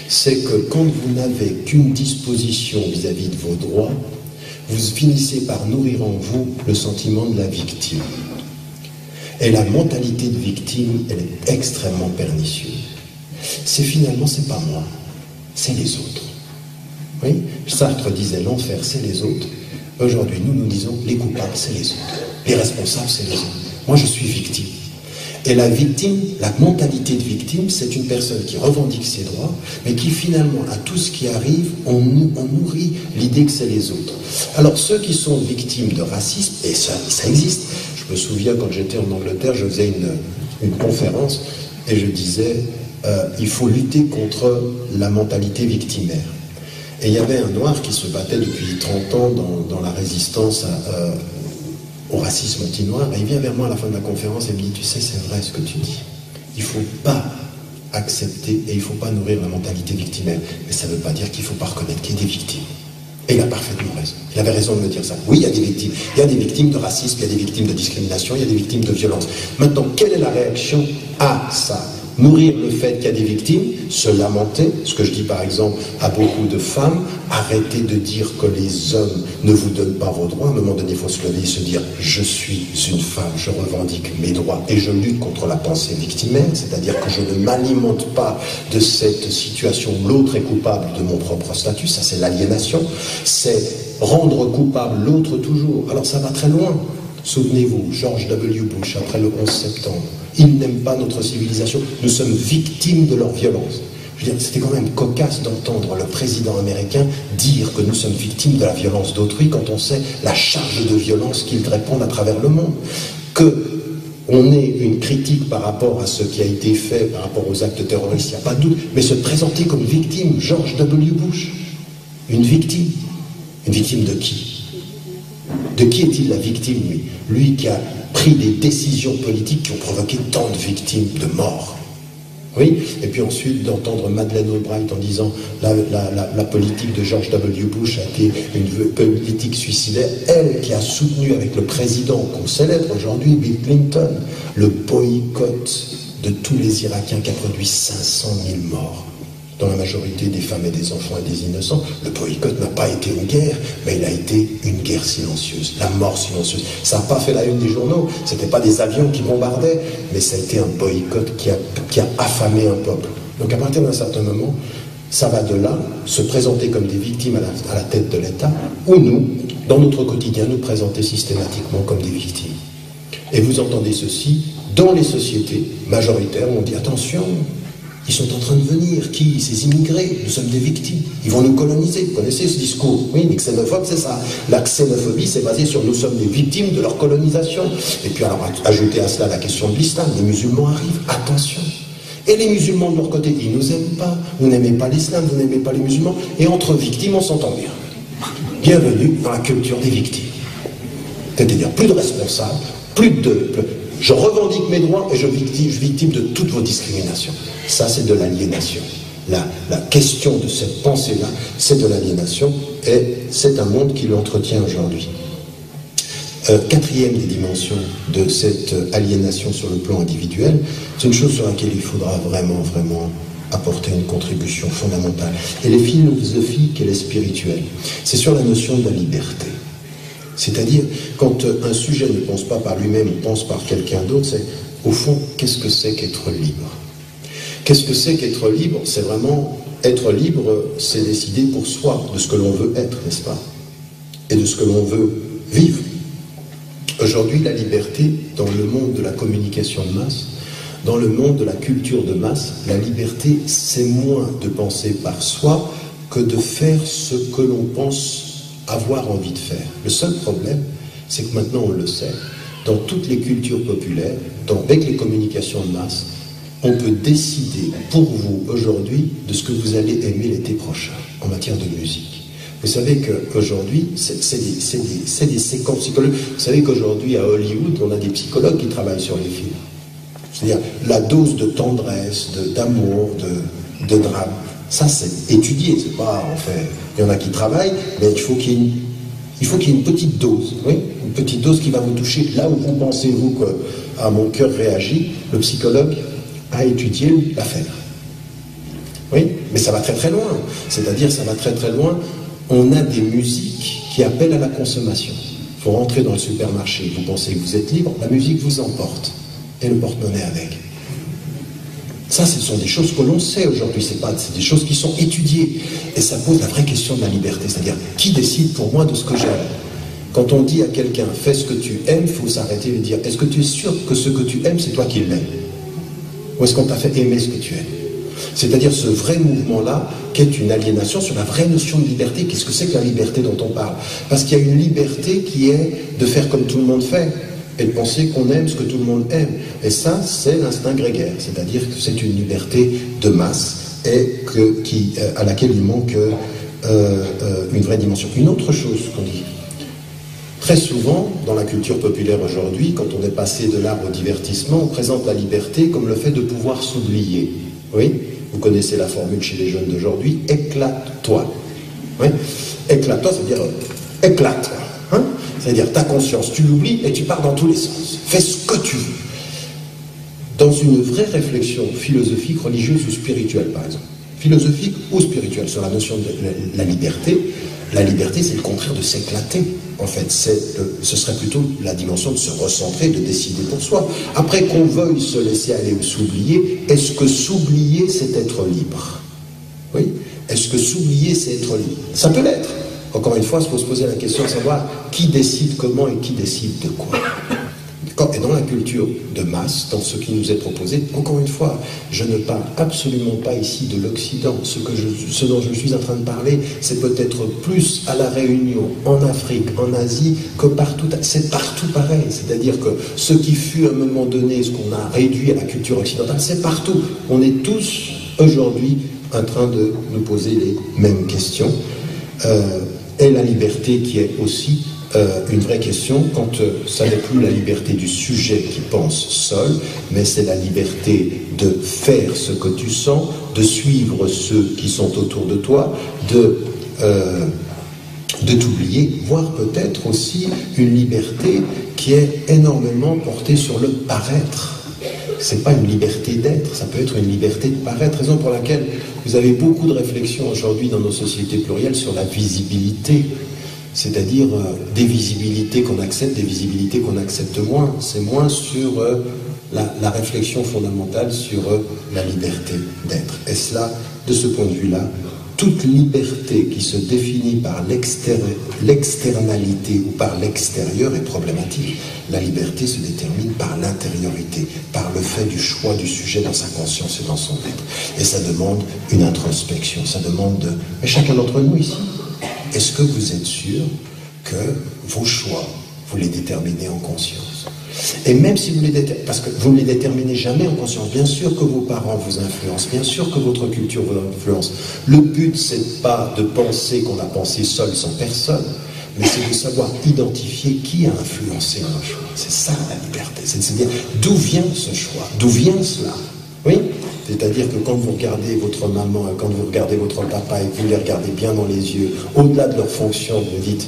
C'est que quand vous n'avez qu'une disposition vis-à-vis de vos droits, vous finissez par nourrir en vous le sentiment de la victime. Et la mentalité de victime, elle est extrêmement pernicieuse. C'est finalement, c'est pas moi, c'est les autres. Oui, Sartre disait l'enfer, c'est les autres. Aujourd'hui, nous disons les coupables, c'est les autres. Les responsables, c'est les autres. Moi, je suis victime. Et la victime, la mentalité de victime, c'est une personne qui revendique ses droits, mais qui finalement, à tout ce qui arrive, on nourrit l'idée que c'est les autres. Alors, ceux qui sont victimes de racisme, et ça existe. Je me souviens, quand j'étais en Angleterre, je faisais une conférence, et je disais, il faut lutter contre la mentalité victimaire. Et il y avait un noir qui se battait depuis 30 ans dans la résistance au racisme anti-noir, et il vient vers moi à la fin de la conférence et me dit, tu sais, c'est vrai ce que tu dis. Il ne faut pas accepter et il ne faut pas nourrir la mentalité victimaire. Mais ça ne veut pas dire qu'il ne faut pas reconnaître qu'il y a des victimes. Et il a parfaitement raison. Il avait raison de me dire ça. Oui, il y a des victimes. Il y a des victimes de racisme, il y a des victimes de discrimination, il y a des victimes de violence. Maintenant, quelle est la réaction à ça? Nourrir le fait qu'il y a des victimes, se lamenter, ce que je dis par exemple à beaucoup de femmes, arrêtez de dire que les hommes ne vous donnent pas vos droits. À un moment donné, il faut se lever et se dire, je suis une femme, je revendique mes droits et je lutte contre la pensée victimaire, c'est-à-dire que je ne m'alimente pas de cette situation où l'autre est coupable de mon propre statut. Ça, c'est l'aliénation, c'est rendre coupable l'autre toujours. Alors ça va très loin. Souvenez-vous, George W. Bush, après le 11 septembre, ils n'aiment pas notre civilisation, nous sommes victimes de leur violence. Je veux dire, c'était quand même cocasse d'entendre le président américain dire que nous sommes victimes de la violence d'autrui quand on sait la charge de violence qu'ils répondent à travers le monde. qu'on ait une critique par rapport à ce qui a été fait, par rapport aux actes terroristes, il n'y a pas de doute, mais se présenter comme victime, George W. Bush, une victime de qui? De qui est-il la victime, lui? Lui qui a pris des décisions politiques qui ont provoqué tant de victimes, de morts. Oui, et puis ensuite d'entendre Madeleine Albright en disant la politique de George W. Bush a été une politique suicidaire, elle qui a soutenu avec le président qu'on célèbre aujourd'hui, Bill Clinton, le boycott de tous les Irakiens qui a produit 500 000 morts, dont la majorité des femmes et des enfants et des innocents. Le boycott n'a pas été une guerre, mais il a été une guerre silencieuse, la mort silencieuse. Ça n'a pas fait la une des journaux, ce n'était pas des avions qui bombardaient, mais ça a été un boycott qui a affamé un peuple. Donc à partir d'un certain moment, ça va de là, se présenter comme des victimes à la tête de l'État, ou nous, dans notre quotidien, nous présenter systématiquement comme des victimes. Et vous entendez ceci dans les sociétés majoritaires où on dit attention, ils sont en train de venir. Qui? Ces immigrés. Nous sommes des victimes. Ils vont nous coloniser. Vous connaissez ce discours? Oui, les xénophobes, c'est ça. La xénophobie, c'est basé sur nous sommes des victimes de leur colonisation. Et puis alors, ajoutez à cela la question de l'islam. Les musulmans arrivent. Attention. Et les musulmans de leur côté, ils ne nous aiment pas. Vous n'aimez pas l'islam, vous n'aimez pas les musulmans. Et entre victimes, on s'entend bien. Bienvenue dans la culture des victimes. C'est-à-dire plus de responsables, je revendique mes droits et je suis victime de toutes vos discriminations. Ça, c'est de l'aliénation. La question de cette pensée-là, c'est de l'aliénation et c'est un monde qui l'entretient aujourd'hui. Quatrième des dimensions de cette aliénation sur le plan individuel, c'est une chose sur laquelle il faudra vraiment apporter une contribution fondamentale. Elle est philosophique, elle est spirituelle. C'est sur la notion de la liberté. C'est-à-dire, quand un sujet ne pense pas par lui-même, ou pense par quelqu'un d'autre, c'est, au fond, qu'est-ce que c'est qu'être libre? Qu'est-ce que c'est qu'être libre? C'est vraiment être libre, c'est décider pour soi de ce que l'on veut être, n'est-ce pas? Et de ce que l'on veut vivre. Aujourd'hui, la liberté, dans le monde de la communication de masse, dans le monde de la culture de masse, la liberté, c'est moins de penser par soi que de faire ce que l'on pense avoir envie de faire. Le seul problème, c'est que maintenant on le sait, dans toutes les cultures populaires, avec les communications de masse, on peut décider pour vous aujourd'hui de ce que vous allez aimer l'été prochain en matière de musique. Vous savez qu'aujourd'hui, c'est des séquences psychologiques. Vous savez qu'aujourd'hui, à Hollywood, on a des psychologues qui travaillent sur les films. C'est-à-dire la dose de tendresse, d'amour, de drame. Ça, c'est étudié. C'est pas, en fait, il y en a qui travaillent, mais il faut qu'il y ait une petite dose. Oui, une petite dose qui va vous toucher. Là où vous pensez, vous, que ah, mon cœur réagit, le psychologue a étudié l'affaire. Oui, mais ça va très très loin. C'est-à-dire, ça va très très loin. On a des musiques qui appellent à la consommation. Il faut rentrer dans le supermarché, vous pensez que vous êtes libre, la musique vous emporte. Et le porte-monnaie avec. Ça, ce sont des choses que l'on sait aujourd'hui, c'est des choses qui sont étudiées. Et ça pose la vraie question de la liberté, c'est-à-dire, qui décide pour moi de ce que j'aime? Quand on dit à quelqu'un, fais ce que tu aimes, il faut s'arrêter et lui dire, est-ce que tu es sûr que ce que tu aimes, c'est toi qui l'aimes? Ou est-ce qu'on t'a fait aimer ce que tu aimes? C'est-à-dire ce vrai mouvement-là, qui est une aliénation sur la vraie notion de liberté. Qu'est-ce que c'est que la liberté dont on parle? Parce qu'il y a une liberté qui est de faire comme tout le monde fait, et de penser qu'on aime ce que tout le monde aime. Et ça, c'est l'instinct grégaire, c'est-à-dire que c'est une liberté de masse et à laquelle il manque une vraie dimension. Une autre chose qu'on dit, très souvent, dans la culture populaire aujourd'hui, quand on est passé de l'art au divertissement, on présente la liberté comme le fait de pouvoir s'oublier. Oui, vous connaissez la formule chez les jeunes d'aujourd'hui, éclate-toi. Oui, éclate-toi, ça veut dire éclate-toi. Hein? C'est-à-dire ta conscience, tu l'oublies et tu pars dans tous les sens. Fais ce que tu veux. Dans une vraie réflexion philosophique, religieuse ou spirituelle, par exemple, philosophique ou spirituelle, sur la notion de la liberté c'est le contraire de s'éclater. En fait, ce serait plutôt la dimension de se recentrer, de décider pour soi. Après qu'on veuille se laisser aller ou s'oublier, est-ce que s'oublier, c'est être libre? Oui. Est-ce que s'oublier, c'est être libre? Ça peut l'être. Encore une fois, il faut se poser la question de savoir qui décide comment et qui décide de quoi. Et dans la culture de masse, dans ce qui nous est proposé, encore une fois, je ne parle absolument pas ici de l'Occident. Ce dont je suis en train de parler, c'est peut-être plus à la Réunion, en Afrique, en Asie, que partout. C'est partout pareil. C'est-à-dire que ce qui fut à un moment donné, ce qu'on a réduit à la culture occidentale, c'est partout. On est tous, aujourd'hui, en train de nous poser les mêmes questions. Et la liberté qui est aussi une vraie question quand ça n'est plus la liberté du sujet qui pense seul, mais c'est la liberté de faire ce que tu sens, de suivre ceux qui sont autour de toi, de t'oublier, voire peut-être aussi une liberté qui est énormément portée sur le paraître. C'est pas une liberté d'être, ça peut être une liberté de paraître, raison pour laquelle vous avez beaucoup de réflexions aujourd'hui dans nos sociétés plurielles sur la visibilité, c'est-à-dire des visibilités qu'on accepte, des visibilités qu'on accepte moins. C'est moins sur la réflexion fondamentale sur la liberté d'être. Et cela, de ce point de vue-là, toute liberté qui se définit par l'externalité ou par l'extérieur est problématique. La liberté se détermine par l'intériorité, par le fait du choix du sujet dans sa conscience et dans son être. Et ça demande une introspection, ça demande mais chacun d'entre nous ici, est-ce que vous êtes sûr que vos choix, vous les déterminez en conscience? Et même si vous les déterminez, parce que vous ne les déterminez jamais en conscience, bien sûr que vos parents vous influencent, bien sûr que votre culture vous influence. Le but, c'est pas de penser qu'on a pensé seul sans personne, mais c'est de savoir identifier qui a influencé un choix. C'est ça la liberté, c'est de se dire d'où vient ce choix, d'où vient cela. Oui, c'est-à-dire que quand vous regardez votre maman, quand vous regardez votre papa et que vous les regardez bien dans les yeux, au-delà de leur fonction, vous dites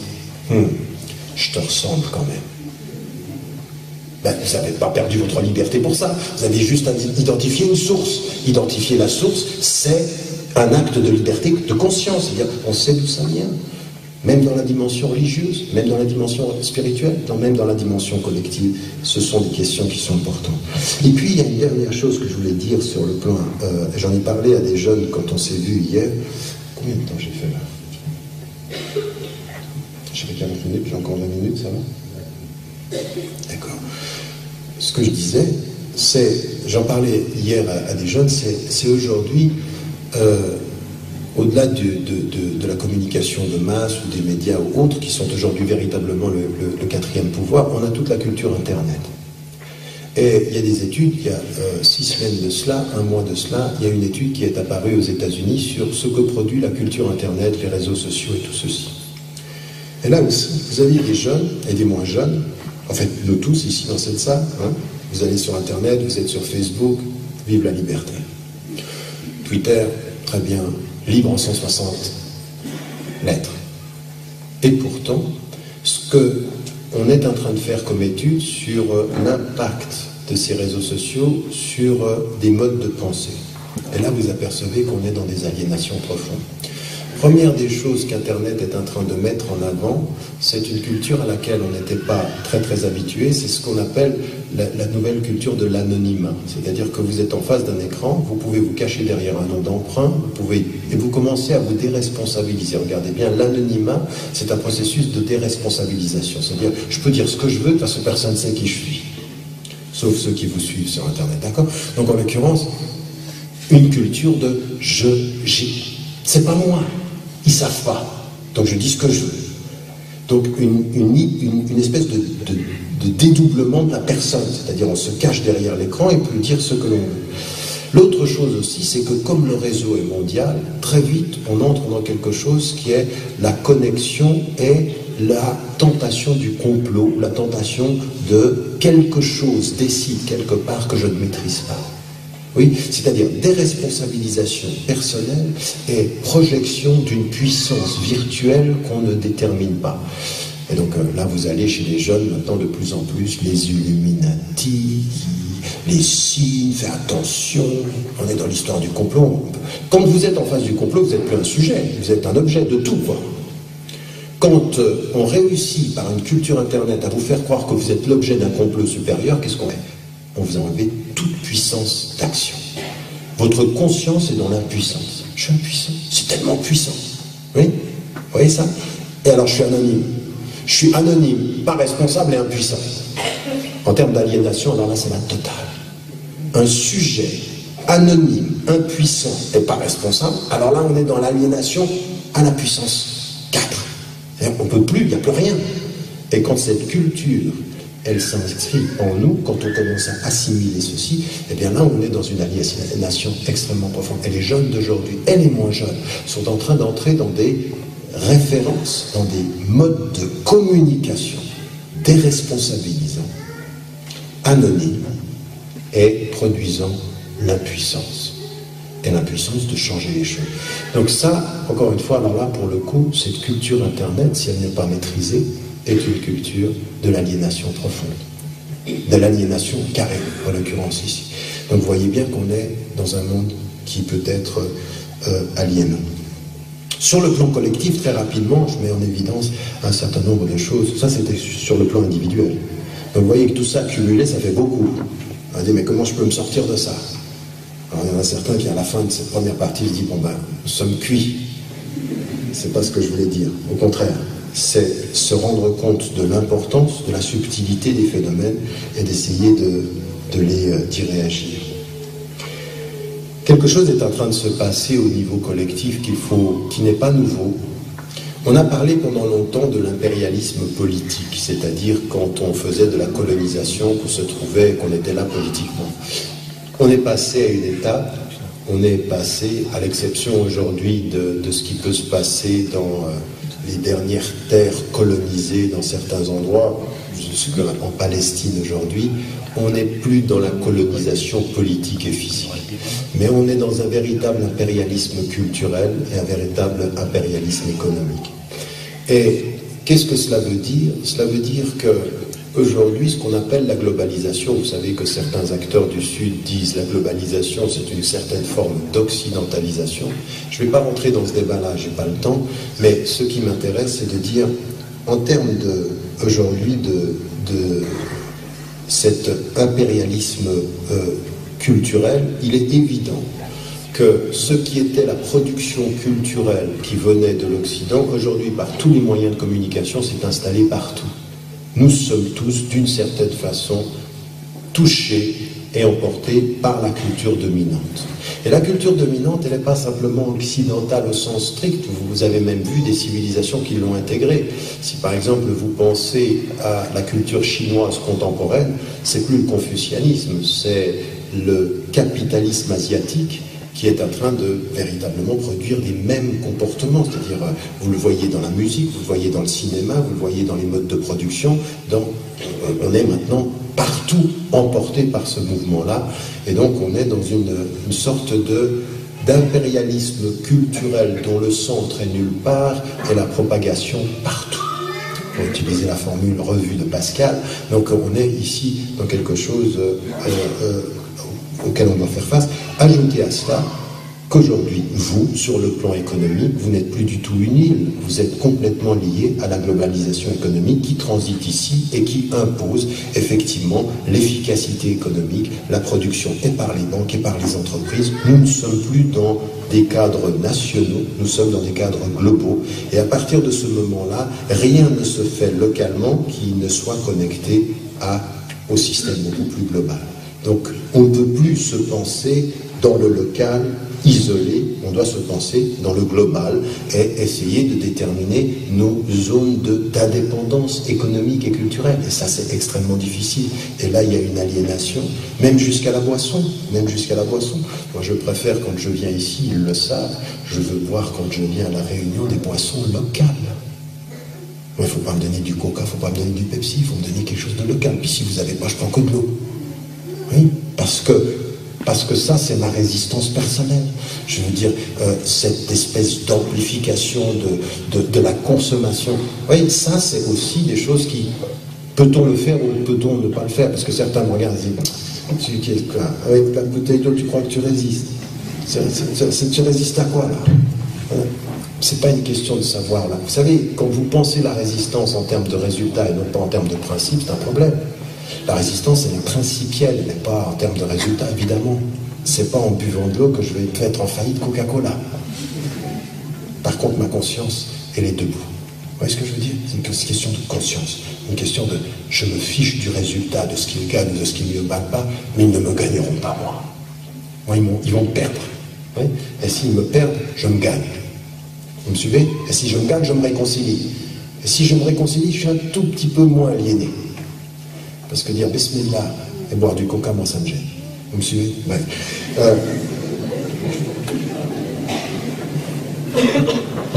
je te ressemble quand même. Ben, vous n'avez pas perdu votre liberté pour ça. Vous avez juste identifié une source. Identifier la source, c'est un acte de liberté, de conscience. C'est-à-dire, on sait d'où ça vient. même dans la dimension religieuse, même dans la dimension spirituelle, même dans la dimension collective. Ce sont des questions qui sont importantes. Et puis, il y a une dernière chose que je voulais dire sur le plan... j'en ai parlé à des jeunes quand on s'est vu hier. Combien de temps j'ai fait là? J'avais 40 minutes, j'ai encore 20 minutes, ça va? D'accord. Ce que je disais, c'est... J'en parlais hier à des jeunes, c'est aujourd'hui... au-delà de la communication de masse ou des médias ou autres, qui sont aujourd'hui véritablement le quatrième pouvoir, on a toute la culture Internet. Et il y a des études, il y a 6 semaines de cela, 1 mois de cela, il y a une étude qui est apparue aux États-Unis sur ce que produit la culture Internet, les réseaux sociaux et tout ceci. Et là aussi, vous avez des jeunes et des moins jeunes, en fait, nous tous ici dans cette salle, hein, vous allez sur Internet, vous êtes sur Facebook, vive la liberté. Twitter, très bien, libre en 160 lettres. Et pourtant, ce qu'on est en train de faire comme étude sur l'impact de ces réseaux sociaux sur des modes de pensée. Et là, vous apercevez qu'on est dans des aliénations profondes. Première des choses qu'Internet est en train de mettre en avant, c'est une culture à laquelle on n'était pas très très habitué, c'est ce qu'on appelle la nouvelle culture de l'anonymat. C'est-à-dire que vous êtes en face d'un écran, vous pouvez vous cacher derrière un nom d'emprunt, et vous commencez à vous déresponsabiliser. Regardez bien, l'anonymat, c'est un processus de déresponsabilisation. C'est-à-dire, je peux dire ce que je veux parce que personne ne sait qui je suis. Sauf ceux qui vous suivent sur Internet, d'accord? Donc en l'occurrence, une culture de je, j'ai. C'est pas moi. Ils savent pas. Donc je dis ce que je veux. Donc une espèce de dédoublement de la personne. C'est-à-dire on se cache derrière l'écran et peut dire ce que l'on veut. L'autre chose aussi, c'est que comme le réseau est mondial, très vite on entre dans quelque chose qui est la connexion et la tentation du complot, la tentation de quelque chose décide quelque part que je ne maîtrise pas. Oui, c'est-à-dire déresponsabilisation personnelle et projection d'une puissance virtuelle qu'on ne détermine pas. Et donc là, vous allez chez les jeunes maintenant de plus en plus, les Illuminati, les signes, faites attention, on est dans l'histoire du complot. Quand vous êtes en face du complot, vous n'êtes plus un sujet, vous êtes un objet de tout, quoi. Quand on réussit par une culture Internet à vous faire croire que vous êtes l'objet d'un complot supérieur, qu'est-ce qu'on fait? On vous a enlevé toute puissance d'action. Votre conscience est dans l'impuissance. Je suis impuissant. C'est tellement puissant. Oui? Vous voyez ça? Et alors je suis anonyme. Je suis anonyme, pas responsable et impuissant. En termes d'aliénation, alors là c'est la totale. Un sujet anonyme, impuissant et pas responsable, alors là on est dans l'aliénation à la puissance 4. On ne peut plus, il n'y a plus rien. Et quand cette culture elle s'inscrit en nous, quand on commence à assimiler ceci, eh bien là, on est dans une aliénation extrêmement profonde. Et les jeunes d'aujourd'hui, et les moins jeunes, sont en train d'entrer dans des références, dans des modes de communication déresponsabilisants, anonymes, et produisant l'impuissance. Et l'impuissance de changer les choses. Donc ça, encore une fois, alors là, pour le coup, cette culture Internet, si elle n'est pas maîtrisée, est une culture de l'aliénation profonde, de l'aliénation carrée, en l'occurrence ici. Donc vous voyez bien qu'on est dans un monde qui peut être aliénant. Sur le plan collectif, très rapidement, je mets en évidence un certain nombre de choses. Ça, c'était sur le plan individuel. Donc vous voyez que tout ça cumulé, ça fait beaucoup. On va dire, mais comment je peux me sortir de ça? Alors il y en a certains qui, à la fin de cette première partie, se disent, bon ben, nous sommes cuits. C'est pas ce que je voulais dire. Au contraire. C'est se rendre compte de l'importance, de la subtilité des phénomènes et d'essayer d'y réagir. Quelque chose est en train de se passer au niveau collectif qui n'est pas nouveau. On a parlé pendant longtemps de l'impérialisme politique, c'est-à-dire quand on faisait de la colonisation, qu'on se trouvait, qu'on était là politiquement. On est passé à une étape, on est passé, à l'exception aujourd'hui de ce qui peut se passer dans les dernières terres colonisées dans certains endroits, en Palestine aujourd'hui, on n'est plus dans la colonisation politique et physique. Mais on est dans un véritable impérialisme culturel et un véritable impérialisme économique. Et qu'est-ce que cela veut dire? Cela veut dire que aujourd'hui ce qu'on appelle la globalisation. Vous savez que certains acteurs du Sud disent la globalisation, c'est une certaine forme d'occidentalisation. Je ne vais pas rentrer dans ce débat-là, je n'ai pas le temps, mais ce qui m'intéresse, c'est de dire, en termes aujourd'hui de cet impérialisme culturel, il est évident que ce qui était la production culturelle qui venait de l'Occident, aujourd'hui, par tous les moyens de communication, s'est installé partout. Nous sommes tous, d'une certaine façon, touchés et emportés par la culture dominante. Et la culture dominante, elle n'est pas simplement occidentale au sens strict. Vous avez même vu des civilisations qui l'ont intégrée. Si par exemple vous pensez à la culture chinoise contemporaine, c'est plus le confucianisme, c'est le capitalisme asiatique qui est en train de véritablement produire les mêmes comportements. C'est-à-dire, vous le voyez dans la musique, vous le voyez dans le cinéma, vous le voyez dans les modes de production. On est maintenant partout emporté par ce mouvement-là. Et donc, on est dans une sorte d'impérialisme culturel dont le centre est nulle part et la propagation partout. Pour utiliser la formule revue de Pascal. Donc, on est ici dans quelque chose auquel on doit faire face. Ajoutez à cela qu'aujourd'hui, vous, sur le plan économique, vous n'êtes plus du tout une île, vous êtes complètement lié à la globalisation économique qui transite ici et qui impose effectivement l'efficacité économique, la production et par les banques et par les entreprises. Nous ne sommes plus dans des cadres nationaux, nous sommes dans des cadres globaux, et à partir de ce moment-là, rien ne se fait localement qui ne soit connecté au système beaucoup plus global. Donc, on ne peut plus se penser dans le local isolé, on doit se penser dans le global et essayer de déterminer nos zones d'indépendance économique et culturelle. Et ça, c'est extrêmement difficile. Et là, il y a une aliénation, même jusqu'à la boisson, Moi, je préfère, quand je viens ici, ils le savent, je veux boire, quand je viens à la Réunion, des boissons locales. Il ne faut pas me donner du coca, il ne faut pas me donner du Pepsi, il faut me donner quelque chose de local. Puis si vous n'avez pas, je prends que de l'eau. Oui, parce que ça, c'est ma résistance personnelle. Je veux dire, cette espèce d'amplification de la consommation. Oui, ça, c'est aussi des choses qui... Peut-on le faire ou peut-on ne pas le faire? Parce que certains me regardent et disent, avec la bouteille d'eau, tu crois que tu résistes? Tu résistes à quoi, là? C'est pas une question de savoir, là. Vous savez, quand vous pensez la résistance en termes de résultats et non pas en termes de principe, c'est un problème. La résistance, elle est principielle, elle n'est pas en termes de résultats, évidemment. C'est pas en buvant de l'eau que je vais être en faillite Coca-Cola. Par contre, ma conscience, elle est debout. Vous voyez ce que je veux dire? C'est une question de conscience, une question de je me fiche du résultat, de ce qu'ils gagnent, de ce qu'ils ne me battent pas, mais ils ne me gagneront pas, moi. Moi, ils vont me perdre. Oui, et s'ils me perdent, je me gagne. Vous me suivez? Et si je me gagne, je me réconcilie. Et si je me réconcilie, je suis un tout petit peu moins aliéné. Parce que dire Bismillah et boire du coca, moi, ça me gêne. Vous me suivez? Ouais.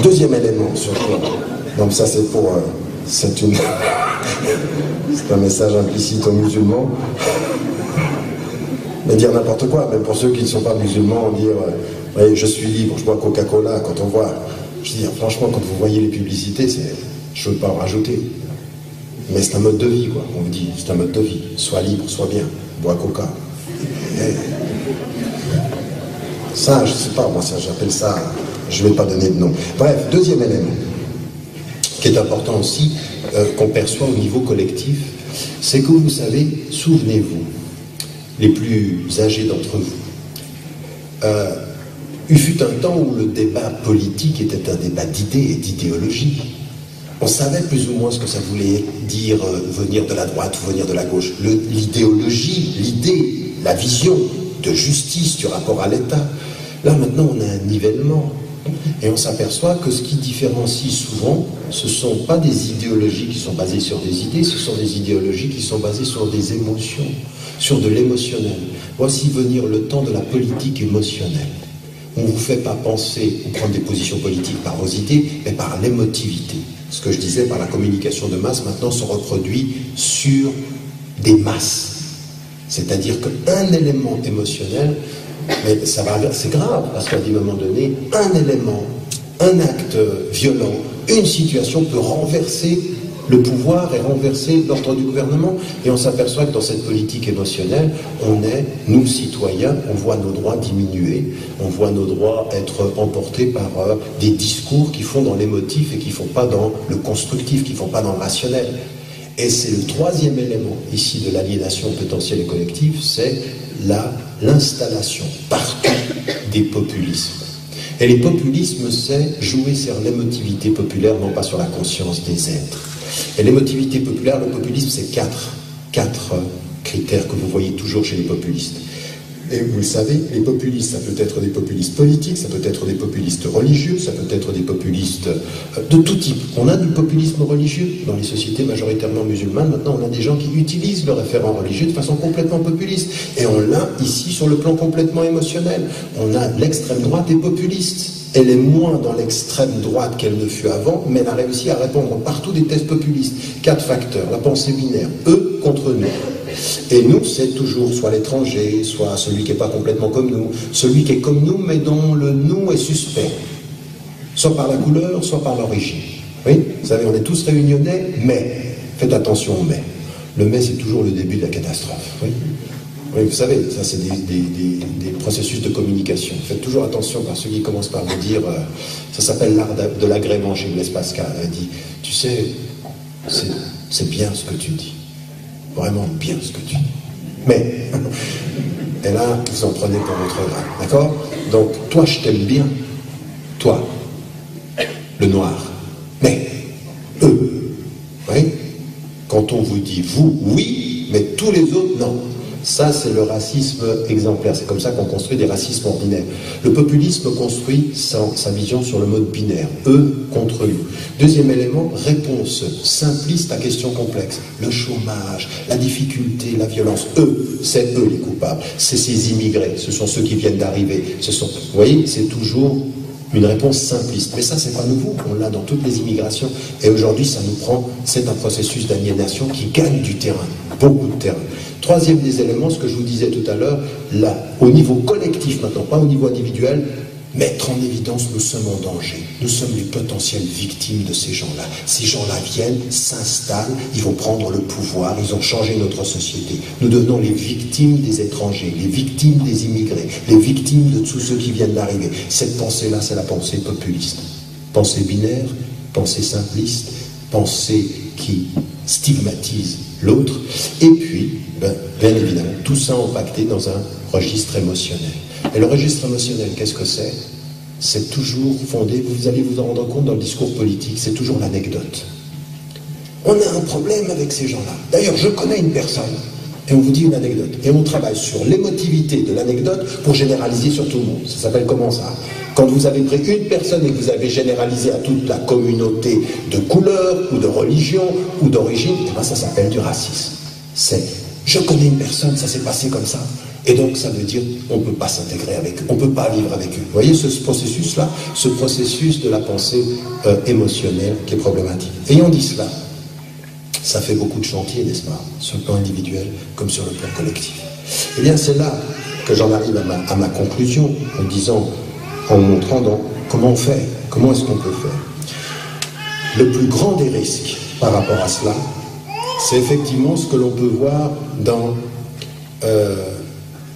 Deuxième élément sur quoi. Donc ça, c'est pour... c'est un message implicite aux musulmans. Mais dire n'importe quoi, même pour ceux qui ne sont pas musulmans, dire ouais, je suis libre, je bois Coca-Cola, quand on voit... Je dis, franchement, quand vous voyez les publicités, je ne veux pas en rajouter. Mais c'est un mode de vie, quoi. On vous dit, c'est un mode de vie. Sois libre, sois bien. Bois Coca. Et ça, je ne sais pas, moi, ça, j'appelle ça... Je ne vais pas donner de nom. Bref, deuxième élément, qui est important aussi, qu'on perçoit au niveau collectif, c'est que vous savez, souvenez-vous, les plus âgés d'entre vous, il fut un temps où le débat politique était un débat d'idées et d'idéologie. On savait plus ou moins ce que ça voulait dire venir de la droite ou venir de la gauche. L'idéologie, l'idée, la vision de justice du rapport à l'État. Là, maintenant, on a un nivellement. Et on s'aperçoit que ce qui différencie souvent, ce ne sont pas des idéologies qui sont basées sur des idées, ce sont des idéologies qui sont basées sur des émotions, sur de l'émotionnel. Voici venir le temps de la politique émotionnelle. On ne vous fait pas penser ou prendre des positions politiques par vos idées, mais par l'émotivité. Ce que je disais par la communication de masse, maintenant se reproduit sur des masses. C'est-à-dire qu'un élément émotionnel, mais c'est grave, parce qu'à un moment donné, un élément, un acte violent, une situation peut renverser le pouvoir est renversé, l'ordre du gouvernement, et on s'aperçoit que dans cette politique émotionnelle, on est, nous citoyens, on voit nos droits diminuer, on voit nos droits être emportés par des discours qui font dans l'émotif et qui ne font pas dans le constructif, qui ne font pas dans le rationnel. Et c'est le troisième élément ici de l'aliénation potentielle et collective, c'est l'installation partout des populismes. Et les populismes, c'est jouer sur l'émotivité populaire, non pas sur la conscience des êtres. Et l'émotivité populaire, le populisme, c'est quatre critères que vous voyez toujours chez les populistes. Et vous le savez, les populistes, ça peut être des populistes politiques, ça peut être des populistes religieux, ça peut être des populistes de tout type. On a du populisme religieux dans les sociétés majoritairement musulmanes. Maintenant, on a des gens qui utilisent le référent religieux de façon complètement populiste. Et on l'a ici sur le plan complètement émotionnel. On a l'extrême droite est populiste. Elle est moins dans l'extrême droite qu'elle ne fut avant, mais elle a réussi à répondre partout des thèses populistes. 4 facteurs, la pensée binaire, eux contre nous. Et nous, c'est toujours soit l'étranger, soit celui qui n'est pas complètement comme nous, celui qui est comme nous, mais dont le nous est suspect. Soit par la couleur, soit par l'origine. Oui, vous savez, on est tous réunionnais, mais, faites attention au mais. Le mais, c'est toujours le début de la catastrophe. Oui, oui, vous savez, ça c'est des processus de communication. Faites toujours attention par ceux qui commencent par vous dire, ça s'appelle l'art de l'agrément chez Blaise Pascal. Elle dit, tu sais, c'est bien ce que tu dis. Vraiment bien ce que tu dis. Mais, et là, vous en prenez pour votre grade, d'accord? Donc, toi, je t'aime bien. Toi, le noir. Mais, eux, oui? Quand on vous dit vous, oui, mais tous les autres, non. Ça, c'est le racisme exemplaire. C'est comme ça qu'on construit des racismes ordinaires. Le populisme construit sa vision sur le mode binaire. Eux contre nous. Deuxième élément, réponse simpliste à questions complexes. Le chômage, la difficulté, la violence. Eux, c'est eux les coupables. C'est ces immigrés. Ce sont ceux qui viennent d'arriver. Vous voyez, c'est toujours une réponse simpliste. Mais ça, c'est pas nouveau. On l'a dans toutes les immigrations. Et aujourd'hui, ça nous prend, c'est un processus d'aliénation qui gagne du terrain. Beaucoup de terrain. Troisième des éléments, ce que je vous disais tout à l'heure, là, au niveau collectif maintenant, pas au niveau individuel, mettre en évidence, nous sommes en danger. Nous sommes les potentielles victimes de ces gens-là. Ces gens-là viennent, s'installent, ils vont prendre le pouvoir, ils ont changé notre société. Nous devenons les victimes des étrangers, les victimes des immigrés, les victimes de tous ceux qui viennent d'arriver. Cette pensée-là, c'est la pensée populiste. Pensée binaire, pensée simpliste, pensée qui stigmatise l'autre, et puis, bien évidemment, tout ça empaqueté dans un registre émotionnel. Et le registre émotionnel, qu'est-ce que c'est? C'est toujours fondé, vous allez vous en rendre compte dans le discours politique, c'est toujours l'anecdote. On a un problème avec ces gens-là. D'ailleurs, je connais une personne, et on vous dit une anecdote. Et on travaille sur l'émotivité de l'anecdote pour généraliser sur tout le monde. Ça s'appelle comment ça? Quand vous avez pris une personne et que vous avez généralisé à toute la communauté de couleur, ou de religion, ou d'origine, eh bien ça s'appelle du racisme. C'est, je connais une personne, ça s'est passé comme ça. Et donc ça veut dire, on ne peut pas s'intégrer avec eux, on ne peut pas vivre avec eux. Vous voyez ce processus-là, ce processus de la pensée émotionnelle qui est problématique. Ayant dit cela, ça fait beaucoup de chantiers, n'est-ce pas, sur le plan individuel comme sur le plan collectif. Eh bien c'est là que j'en arrive à ma conclusion, en disant, en montrant donc comment on fait, comment est-ce qu'on peut faire. Le plus grand des risques par rapport à cela, c'est effectivement ce que l'on peut voir dans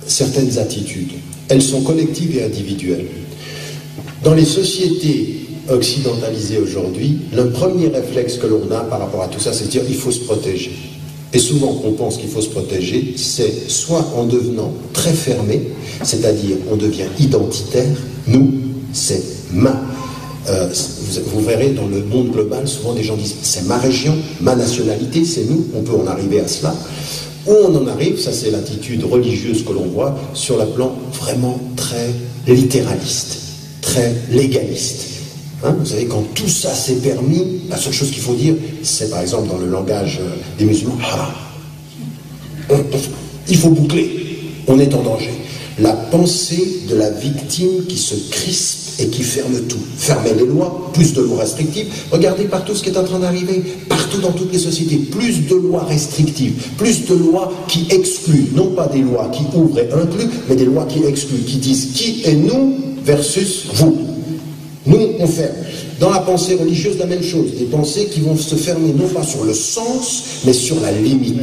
certaines attitudes. Elles sont collectives et individuelles. Dans les sociétés occidentalisées aujourd'hui, le premier réflexe que l'on a par rapport à tout ça, c'est de dire il faut se protéger. Et souvent, on pense qu'il faut se protéger, c'est soit en devenant très fermé, c'est-à-dire on devient identitaire, nous, c'est ma. Vous verrez dans le monde global, souvent des gens disent c'est ma région, ma nationalité, c'est nous, on peut en arriver à cela. Où on en arrive, ça c'est l'attitude religieuse que l'on voit sur le plan vraiment très littéraliste, très légaliste. Hein, vous savez, quand tout ça s'est permis, la seule chose qu'il faut dire, c'est par exemple dans le langage des musulmans, il faut boucler, on est en danger. La pensée de la victime qui se crispe et qui ferme tout. Fermer les lois, plus de lois restrictives. Regardez partout ce qui est en train d'arriver, partout dans toutes les sociétés, plus de lois restrictives, plus de lois qui excluent, non pas des lois qui ouvrent et incluent, mais des lois qui excluent, qui disent qui est nous versus vous. Nous, on ferme. Dans la pensée religieuse, la même chose. Des pensées qui vont se fermer non pas sur le sens, mais sur la limite.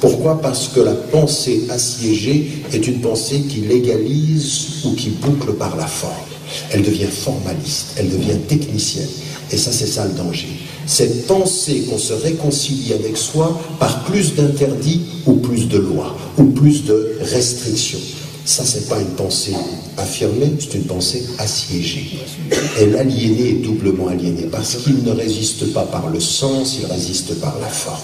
Pourquoi? Parce que la pensée assiégée est une pensée qui légalise ou qui boucle par la forme. Elle devient formaliste, elle devient technicienne. Et ça, c'est ça le danger. Cette pensée qu'on se réconcilie avec soi par plus d'interdits ou plus de lois, ou plus de restrictions. Ça, c'est pas une pensée affirmée, c'est une pensée assiégée. Et l'aliéné est doublement aliéné, parce qu'il ne résiste pas par le sens, il résiste par la forme.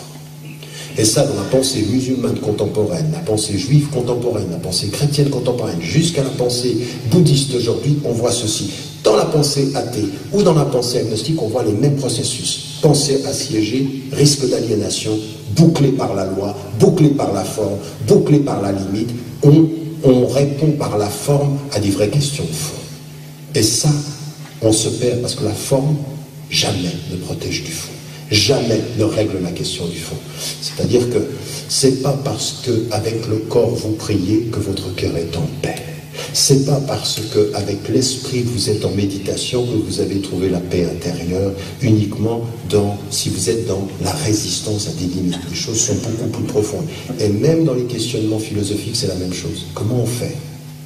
Et ça, dans la pensée musulmane contemporaine, la pensée juive contemporaine, la pensée chrétienne contemporaine, jusqu'à la pensée bouddhiste aujourd'hui, on voit ceci. Dans la pensée athée ou dans la pensée agnostique, on voit les mêmes processus. Pensée assiégée, risque d'aliénation, bouclée par la loi, bouclée par la forme, bouclée par la limite. On répond par la forme à des vraies questions de fond. Et ça, on se perd parce que la forme, jamais ne protège du fond. Jamais ne règle la question du fond. C'est-à-dire que c'est pas parce que avec le corps vous priez que votre cœur est en paix. C'est pas parce que avec l'esprit vous êtes en méditation que vous avez trouvé la paix intérieure uniquement si vous êtes dans la résistance à des limites. Les choses sont beaucoup plus profondes. Et même dans les questionnements philosophiques, c'est la même chose. Comment on fait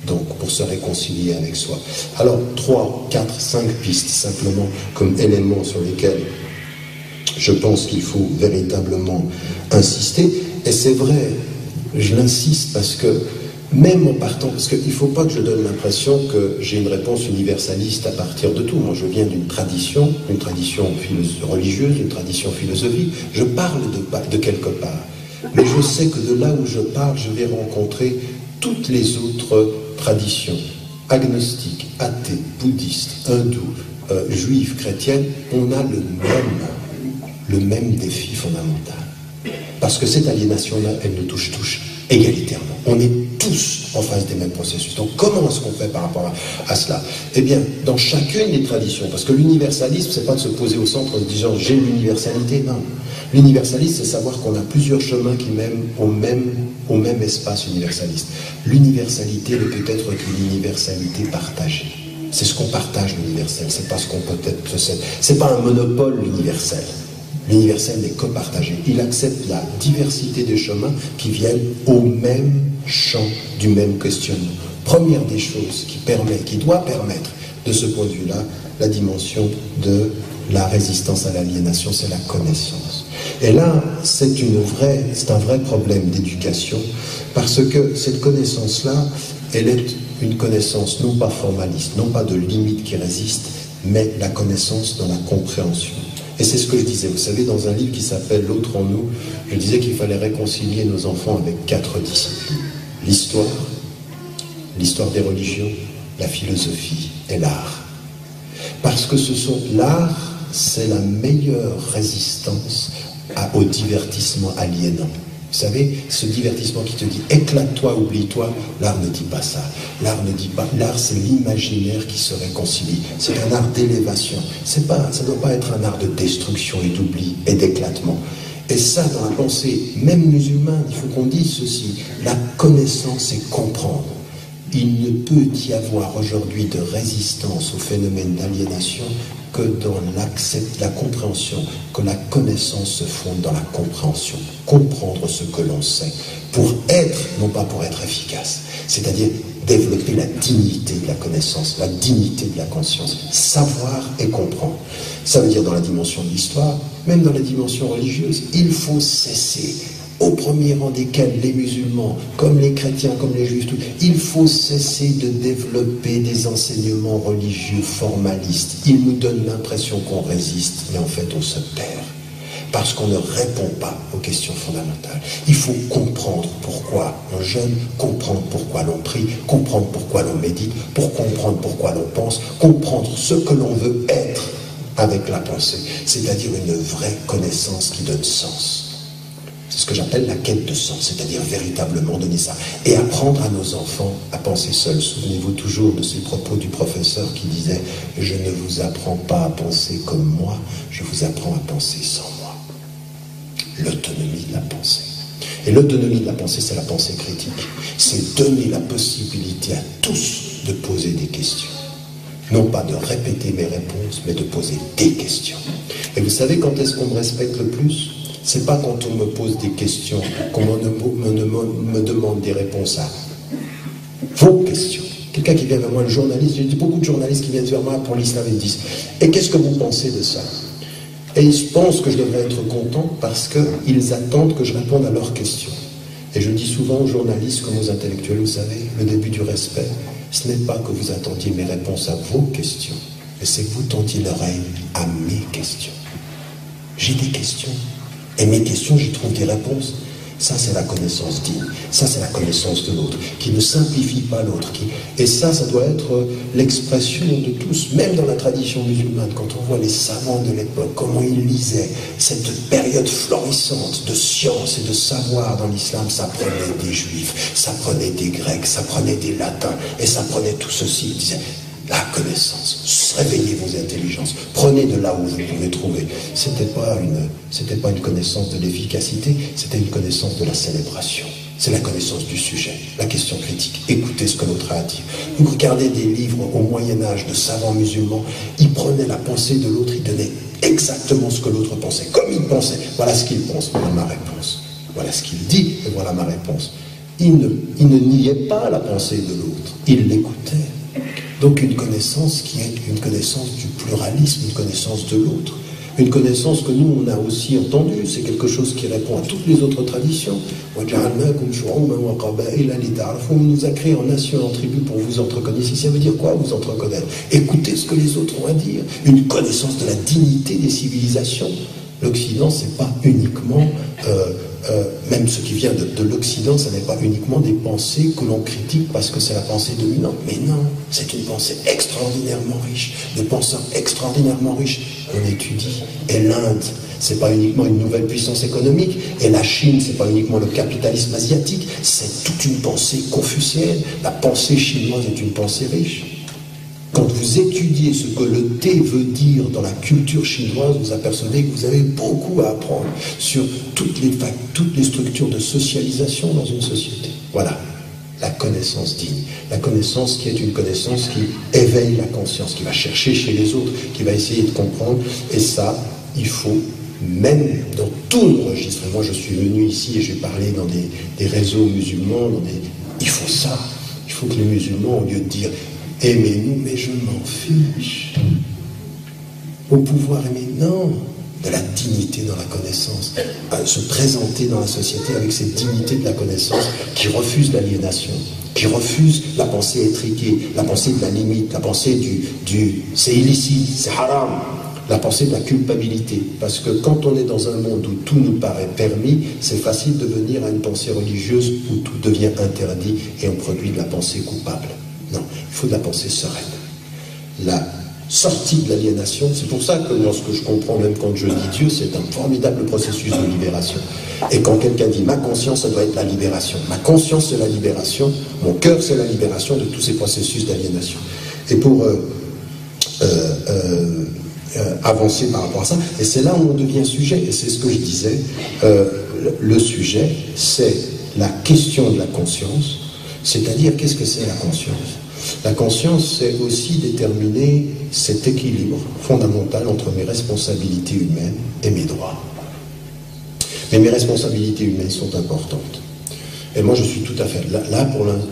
donc pour se réconcilier avec soi? Alors 3, 4, 5 pistes simplement comme éléments sur lesquels je pense qu'il faut véritablement insister. Et c'est vrai, je l'insiste parce que même en partant, parce qu'il ne faut pas que je donne l'impression que j'ai une réponse universaliste à partir de tout. Moi, je viens d'une tradition religieuse, d'une tradition philosophique. Je parle de quelque part. Mais je sais que de là où je parle, je vais rencontrer toutes les autres traditions, agnostiques, athées, bouddhistes, hindous, juives, chrétiennes. On a le même défi fondamental. Parce que cette aliénation-là, elle nous touche tous égalitairement. On est tous en face des mêmes processus. Donc comment est-ce qu'on fait par rapport à cela? Eh bien, dans chacune des traditions, parce que l'universalisme, c'est pas de se poser au centre en se disant j'ai l'universalité, non. L'universalisme, c'est savoir qu'on a plusieurs chemins qui mènent au même espace universaliste. L'universalité ne peut être qu'une universalité partagée. C'est ce qu'on partage, l'universel. C'est pas ce qu'on peut être possède. C'est pas un monopole, l'universel. L'universel n'est que partagé. Il accepte la diversité des chemins qui viennent au même champ du même questionnement. Première des choses qui doit permettre, de ce point de vue-là, la dimension de la résistance à l'aliénation, c'est la connaissance. Et là, c'est un vrai problème d'éducation, parce que cette connaissance-là, elle est une connaissance non pas formaliste, non pas de limites qui résistent, mais la connaissance dans la compréhension. Et c'est ce que je disais, vous savez, dans un livre qui s'appelle « L'autre en nous », je disais qu'il fallait réconcilier nos enfants avec 4 disciplines. L'histoire des religions, la philosophie et l'art. Parce que l'art, c'est la meilleure résistance au divertissement aliénant. Vous savez, ce divertissement qui te dit « éclate-toi, oublie-toi », l'art ne dit pas ça. L'art ne dit pas, l'art c'est l'imaginaire qui se réconcilie. C'est un art d'élévation. Ça ne doit pas être un art de destruction et d'oubli et d'éclatement. Et ça, dans la pensée, même musulmane, il faut qu'on dise ceci, la connaissance, c'est comprendre. Il ne peut y avoir aujourd'hui de résistance au phénomène d'aliénation que dans la compréhension, que la connaissance se fonde dans la compréhension. Comprendre ce que l'on sait, pour être, non pas pour être efficace, c'est-à-dire développer la dignité de la connaissance, la dignité de la conscience, savoir et comprendre. Ça veut dire dans la dimension de l'histoire, même dans la dimension religieuse, il faut cesser, au premier rang desquels les musulmans, comme les chrétiens, comme les juifs, il faut cesser de développer des enseignements religieux formalistes. Ils nous donnent l'impression qu'on résiste, mais en fait on se perd. Parce qu'on ne répond pas aux questions fondamentales. Il faut comprendre pourquoi on jeûne, comprendre pourquoi l'on prie, comprendre pourquoi l'on médite, pour comprendre pourquoi l'on pense, comprendre ce que l'on veut être avec la pensée, c'est-à-dire une vraie connaissance qui donne sens. C'est ce que j'appelle la quête de sens, c'est-à-dire véritablement donner ça. Et apprendre à nos enfants à penser seuls. Souvenez-vous toujours de ces propos du professeur qui disait « Je ne vous apprends pas à penser comme moi, je vous apprends à penser sans moi. » L'autonomie de la pensée. Et l'autonomie de la pensée, c'est la pensée critique. C'est donner la possibilité à tous de poser des questions. Non pas de répéter mes réponses, mais de poser des questions. Et vous savez quand est-ce qu'on me respecte le plus? C'est pas quand on me pose des questions, qu'on me demande des réponses à vos questions. Quelqu'un qui vient vers moi, le journaliste, j'ai dit beaucoup de journalistes qui viennent vers moi pour l'islam et disent « Et qu'est-ce que vous pensez de ça ?» Et ils pensent que je devrais être content parce qu'ils attendent que je réponde à leurs questions. Et je dis souvent aux journalistes comme aux intellectuels, vous savez, le début du respect, ce n'est pas que vous attendiez mes réponses à vos questions, mais c'est que vous tendiez l'oreille à mes questions. J'ai des questions. Et mes questions, j'y trouve des réponses. Ça, c'est la connaissance digne. Ça, c'est la connaissance de l'autre, qui ne simplifie pas l'autre. Et ça doit être l'expression de tous, même dans la tradition musulmane, quand on voit les savants de l'époque, comment ils lisaient cette période florissante de science et de savoir dans l'islam. Ça prenait des juifs, ça prenait des grecs, ça prenait des latins, et ça prenait tout ceci. Ils disaient, la connaissance, réveillez vos intelligences, prenez de là où vous pouvez trouver. C'était pas une connaissance de l'efficacité, c'était une connaissance de la célébration. C'est la connaissance du sujet, la question critique. Écoutez ce que l'autre a à dire. Vous regardez des livres au Moyen-Âge de savants musulmans, ils prenaient la pensée de l'autre, ils donnaient exactement ce que l'autre pensait, comme il pensait. Voilà ce qu'il pense, voilà ma réponse. Voilà ce qu'il dit, et voilà ma réponse. Il ne niait pas la pensée de l'autre, il l'écoutait. Donc une connaissance qui est une connaissance du pluralisme, une connaissance de l'autre. Une connaissance que nous, on a aussi entendue, c'est quelque chose qui répond à toutes les autres traditions. On nous a créés en nations, en tribus pour vous entreconnaissiez. Ça veut dire quoi, vous entreconnaître? Écoutez ce que les autres ont à dire. Une connaissance de la dignité des civilisations. L'Occident, c'est pas uniquement... même ce qui vient de l'Occident, ce n'est pas uniquement des pensées que l'on critique parce que c'est la pensée dominante. Mais non, c'est une pensée extraordinairement riche, de penseurs extraordinairement riches. On étudie. Et l'Inde, c'est pas uniquement une nouvelle puissance économique. Et la Chine, c'est pas uniquement le capitalisme asiatique. C'est toute une pensée confucéenne. La pensée chinoise est une pensée riche. Quand vous étudiez ce que le thé veut dire dans la culture chinoise, vous apercevez que vous avez beaucoup à apprendre sur toutes les structures de socialisation dans une société. Voilà, la connaissance digne. La connaissance qui est une connaissance qui éveille la conscience, qui va chercher chez les autres, qui va essayer de comprendre. Et ça, il faut, même dans tous nos registres, moi je suis venu ici et j'ai parlé dans des réseaux musulmans, il faut ça. Il faut que les musulmans, au lieu de dire aimez-nous, mais je m'en fiche. Au pouvoir aimer, non. De la dignité dans la connaissance. Se présenter dans la société avec cette dignité de la connaissance qui refuse l'aliénation, qui refuse la pensée étriquée, la pensée de la limite, la pensée du c'est illicite, c'est haram, la pensée de la culpabilité. Parce que quand on est dans un monde où tout nous paraît permis, c'est facile de venir à une pensée religieuse où tout devient interdit et on produit de la pensée coupable. Non, il faut de la pensée sereine. La sortie de l'aliénation, c'est pour ça que lorsque je comprends, même quand je dis Dieu, c'est un formidable processus de libération. Et quand quelqu'un dit ma conscience, ça doit être la libération. Ma conscience, c'est la libération. Mon cœur, c'est la libération de tous ces processus d'aliénation. Et pour avancer par rapport à ça, et c'est là où on devient sujet, et c'est ce que je disais, le sujet, c'est la question de la conscience, c'est-à-dire qu'est-ce que c'est la conscience? La conscience, c'est aussi déterminer cet équilibre fondamental entre mes responsabilités humaines et mes droits. Mais mes responsabilités humaines sont importantes. Et moi, je suis tout à fait là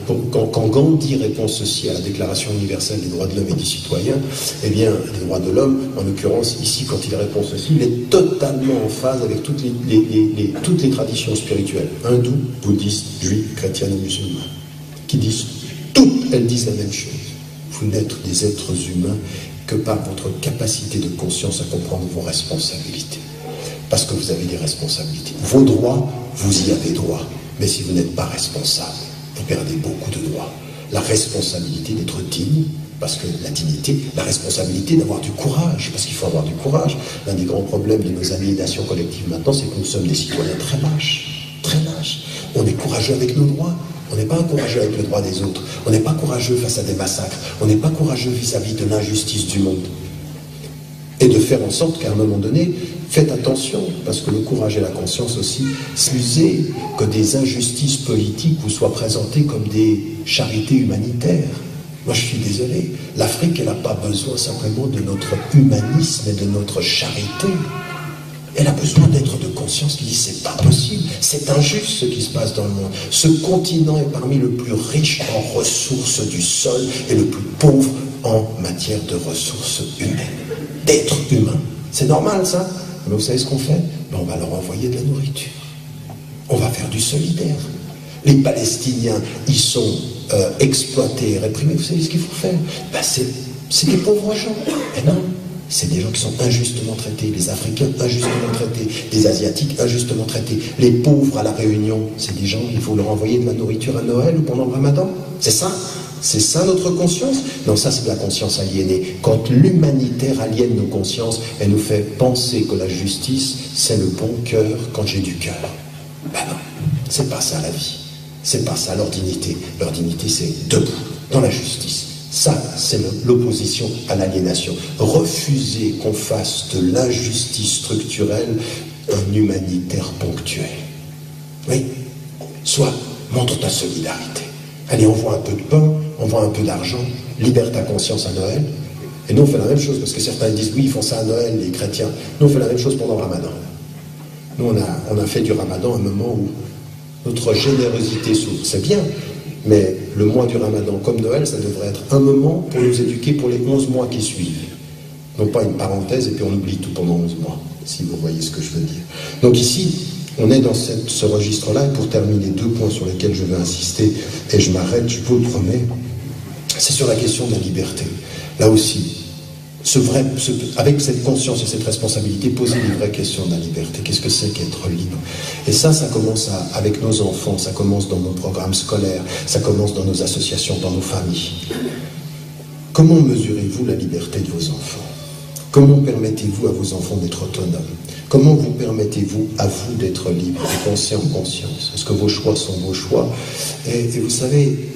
quand Gandhi répond ceci à la Déclaration universelle des droits de l'homme et du citoyen, eh bien, les droits de l'homme, en l'occurrence, ici, quand il répond ceci, il est totalement en phase avec toutes les traditions spirituelles, hindoues, bouddhistes, juifs, chrétiennes et musulmanes, qui disent toutes, elles disent la même chose. Vous n'êtes des êtres humains que par votre capacité de conscience à comprendre vos responsabilités. Parce que vous avez des responsabilités. Vos droits, vous y avez droit. Mais si vous n'êtes pas responsable, vous perdez beaucoup de droits. La responsabilité d'être digne, parce que la dignité, la responsabilité d'avoir du courage, parce qu'il faut avoir du courage. L'un des grands problèmes de nos aliénations collectives maintenant, c'est que nous sommes des citoyens très lâches. Très lâches. On est courageux avec nos droits. On n'est pas courageux avec le droit des autres. On n'est pas courageux face à des massacres. On n'est pas courageux vis-à-vis de l'injustice du monde. Et de faire en sorte qu'à un moment donné, faites attention, parce que le courage et la conscience aussi, refusez que des injustices politiques vous soient présentées comme des charités humanitaires. Moi, je suis désolé. L'Afrique, elle n'a pas besoin simplement de notre humanisme et de notre charité. Elle a besoin d'être de conscience qui dit c'est pas possible, c'est injuste ce qui se passe dans le monde. Ce continent est parmi le plus riche en ressources du sol et le plus pauvre en matière de ressources humaines. D'être humain. C'est normal ça. Mais vous savez ce qu'on fait? On va leur envoyer de la nourriture. On va faire du solidaire. Les Palestiniens, ils sont exploités, réprimés. Vous savez ce qu'il faut faire? C'est des pauvres gens. Mais non. C'est des gens qui sont injustement traités, les Africains injustement traités, les Asiatiques injustement traités, les pauvres à la Réunion, c'est des gens, il faut leur envoyer de la nourriture à Noël ou pendant le Ramadan. C'est ça? C'est ça notre conscience? Non, ça c'est de la conscience aliénée. Quand l'humanitaire aliène nos consciences, elle nous fait penser que la justice, c'est le bon cœur quand j'ai du cœur. Ben non, c'est pas ça la vie. C'est pas ça leur dignité. Leur dignité c'est debout, dans la justice. Ça, c'est l'opposition à l'aliénation. Refuser qu'on fasse de l'injustice structurelle un humanitaire ponctuel. Oui. Soit, montre ta solidarité. Allez, envoie un peu de pain, envoie un peu d'argent, libère ta conscience à Noël. Et nous, on fait la même chose, parce que certains disent, oui, ils font ça à Noël, les chrétiens. Nous, on fait la même chose pendant le Ramadan. Nous, on a fait du Ramadan un moment où notre générosité s'ouvre. C'est bien. Mais le mois du Ramadan, comme Noël, ça devrait être un moment pour nous éduquer pour les 11 mois qui suivent. Non pas une parenthèse et puis on oublie tout pendant 11 mois, si vous voyez ce que je veux dire. Donc ici, on est dans ce registre-là, et pour terminer, 2 points sur lesquels je vais insister, et je m'arrête, je vous le promets, c'est sur la question de la liberté. Là aussi, avec cette conscience et cette responsabilité, poser les vraies questions de la liberté. Qu'est-ce que c'est qu'être libre? Et ça commence avec nos enfants, ça commence dans nos programmes scolaires, ça commence dans nos associations, dans nos familles. Comment mesurez-vous la liberté de vos enfants? Comment permettez-vous à vos enfants d'être autonomes? Comment vous permettez-vous à vous d'être libre, de penser en conscience? Est-ce que vos choix sont vos choix? Et vous savez,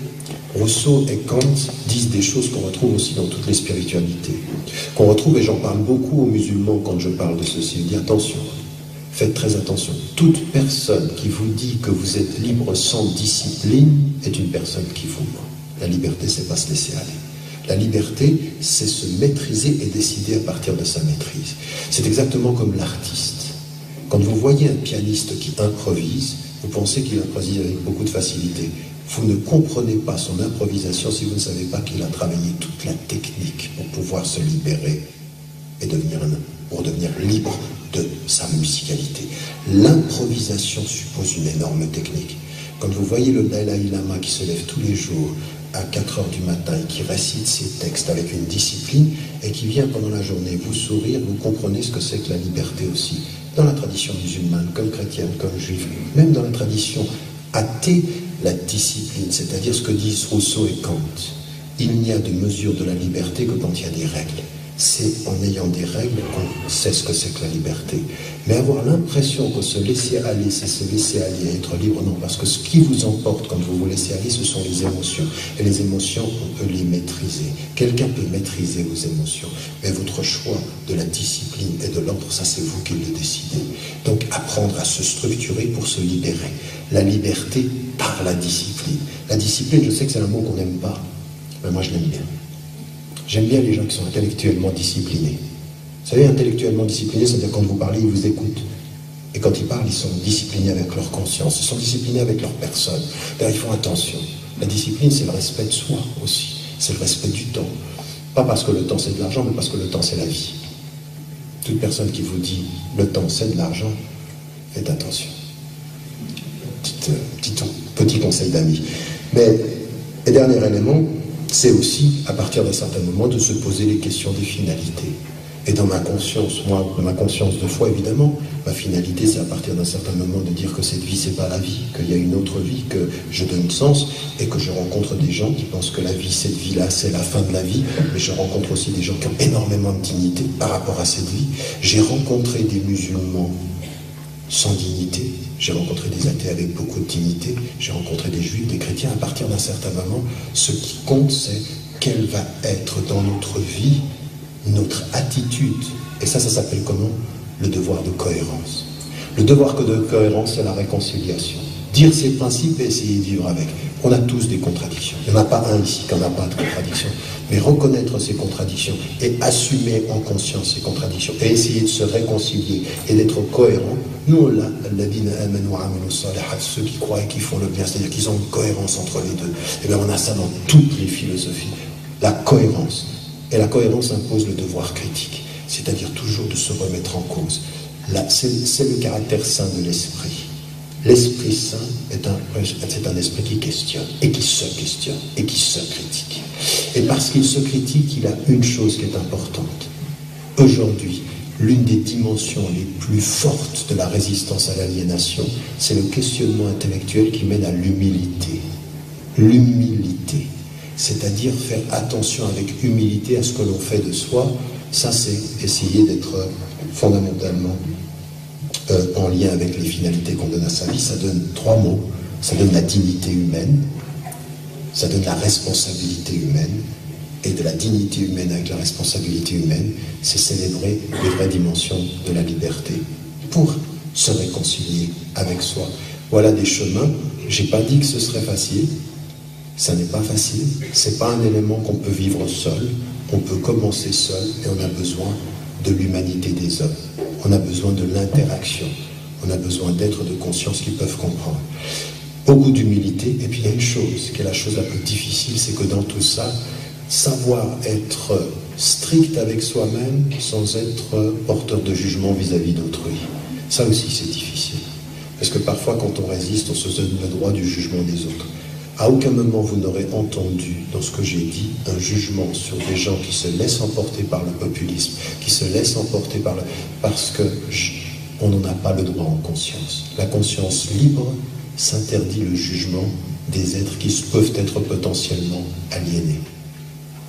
Rousseau et Kant disent des choses qu'on retrouve aussi dans toutes les spiritualités. Qu'on retrouve, et j'en parle beaucoup aux musulmans quand je parle de ceci. Je dis attention, faites très attention. Toute personne qui vous dit que vous êtes libre sans discipline est une personne qui vous ment. La liberté, c'est pas se laisser aller. La liberté, c'est se maîtriser et décider à partir de sa maîtrise. C'est exactement comme l'artiste. Quand vous voyez un pianiste qui improvise, vous pensez qu'il improvise avec beaucoup de facilité. Vous ne comprenez pas son improvisation si vous ne savez pas qu'il a travaillé toute la technique pour pouvoir se libérer et pour devenir libre de sa musicalité. L'improvisation suppose une énorme technique. Quand vous voyez le Dalai Lama qui se lève tous les jours à 4 heures du matin et qui récite ses textes avec une discipline et qui vient pendant la journée vous sourire, vous comprenez ce que c'est que la liberté aussi. Dans la tradition musulmane, comme chrétienne, comme juive, même dans la tradition athée, la discipline, c'est-à-dire ce que disent Rousseau et Kant. Il n'y a de mesure de la liberté que quand il y a des règles. C'est en ayant des règles qu'on sait ce que c'est que la liberté. Mais avoir l'impression que se laisser aller, c'est se laisser aller, être libre, non. Parce que ce qui vous emporte quand vous vous laissez aller, ce sont les émotions. Et les émotions, on peut les maîtriser. Quelqu'un peut maîtriser vos émotions. Mais votre choix de la discipline et de l'ordre, ça c'est vous qui le décidez. Donc apprendre à se structurer pour se libérer. La liberté par la discipline. La discipline, je sais que c'est un mot qu'on n'aime pas. Mais moi je l'aime bien. J'aime bien les gens qui sont intellectuellement disciplinés. Vous savez, intellectuellement disciplinés, c'est-à-dire quand vous parlez, ils vous écoutent. Et quand ils parlent, ils sont disciplinés avec leur conscience. Ils sont disciplinés avec leur personne. D'ailleurs, ils font attention. La discipline, c'est le respect de soi aussi. C'est le respect du temps. Pas parce que le temps, c'est de l'argent, mais parce que le temps, c'est la vie. Toute personne qui vous dit « le temps, c'est de l'argent », faites attention. Petit conseil d'amis. Mais, et dernier élément, c'est aussi, à partir d'un certain moment, de se poser les questions des finalités. Et dans ma conscience, moi, dans ma conscience de foi, évidemment, ma finalité, c'est à partir d'un certain moment de dire que cette vie, c'est pas la vie, qu'il y a une autre vie, que je donne sens, et que je rencontre des gens qui pensent que la vie, cette vie-là, c'est la fin de la vie, mais je rencontre aussi des gens qui ont énormément de dignité par rapport à cette vie. J'ai rencontré des musulmans sans dignité, j'ai rencontré des athées avec beaucoup de dignité, j'ai rencontré des juifs, des chrétiens. À partir d'un certain moment, ce qui compte, c'est quelle va être dans notre vie notre attitude. Et ça s'appelle comment? Le devoir de cohérence. Le devoir de cohérence, c'est la réconciliation. Dire ses principes et essayer de vivre avec. On a tous des contradictions. Il n'y en a pas un ici qui n'a pas de contradictions. Mais reconnaître ces contradictions et assumer en conscience ces contradictions et essayer de se réconcilier et d'être cohérent, nous on l'a, ceux qui croient et qui font le bien, c'est-à-dire qu'ils ont une cohérence entre les deux. Et bien on a ça dans toutes les philosophies. La cohérence. Et la cohérence impose le devoir critique, c'est-à-dire toujours de se remettre en cause. C'est le caractère saint de l'esprit. L'Esprit Saint c'est un esprit qui questionne, et qui se questionne, et qui se critique. Et parce qu'il se critique, il a une chose qui est importante. Aujourd'hui, l'une des dimensions les plus fortes de la résistance à l'aliénation, c'est le questionnement intellectuel qui mène à l'humilité. L'humilité, c'est-à-dire faire attention avec humilité à ce que l'on fait de soi. Ça, c'est essayer d'être fondamentalement en lien avec les finalités qu'on donne à sa vie. Ça donne 3 mots. Ça donne la dignité humaine, ça donne la responsabilité humaine, et de la dignité humaine avec la responsabilité humaine, c'est célébrer les vraies dimensions de la liberté pour se réconcilier avec soi. Voilà des chemins. J'ai pas dit que ce serait facile. Ça n'est pas facile. C'est pas un élément qu'on peut vivre seul. On peut commencer seul, et on a besoin de l'humanité des hommes. On a besoin de l'interaction. On a besoin d'êtres de conscience qui peuvent comprendre. Beaucoup d'humilité. Et puis il y a une chose, qui est la chose la plus difficile, c'est que dans tout ça, savoir être strict avec soi-même sans être porteur de jugement vis-à-vis d'autrui. Ça aussi c'est difficile. Parce que parfois quand on résiste, on se donne le droit du jugement des autres. À aucun moment vous n'aurez entendu, dans ce que j'ai dit, un jugement sur des gens qui se laissent emporter par le populisme, qui se laissent emporter par le... Parce que on n'en a pas le droit en conscience. La conscience libre s'interdit le jugement des êtres qui peuvent être potentiellement aliénés.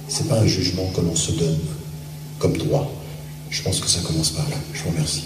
C'est pas un jugement que l'on se donne comme droit. Je pense que ça commence par là. Je vous remercie.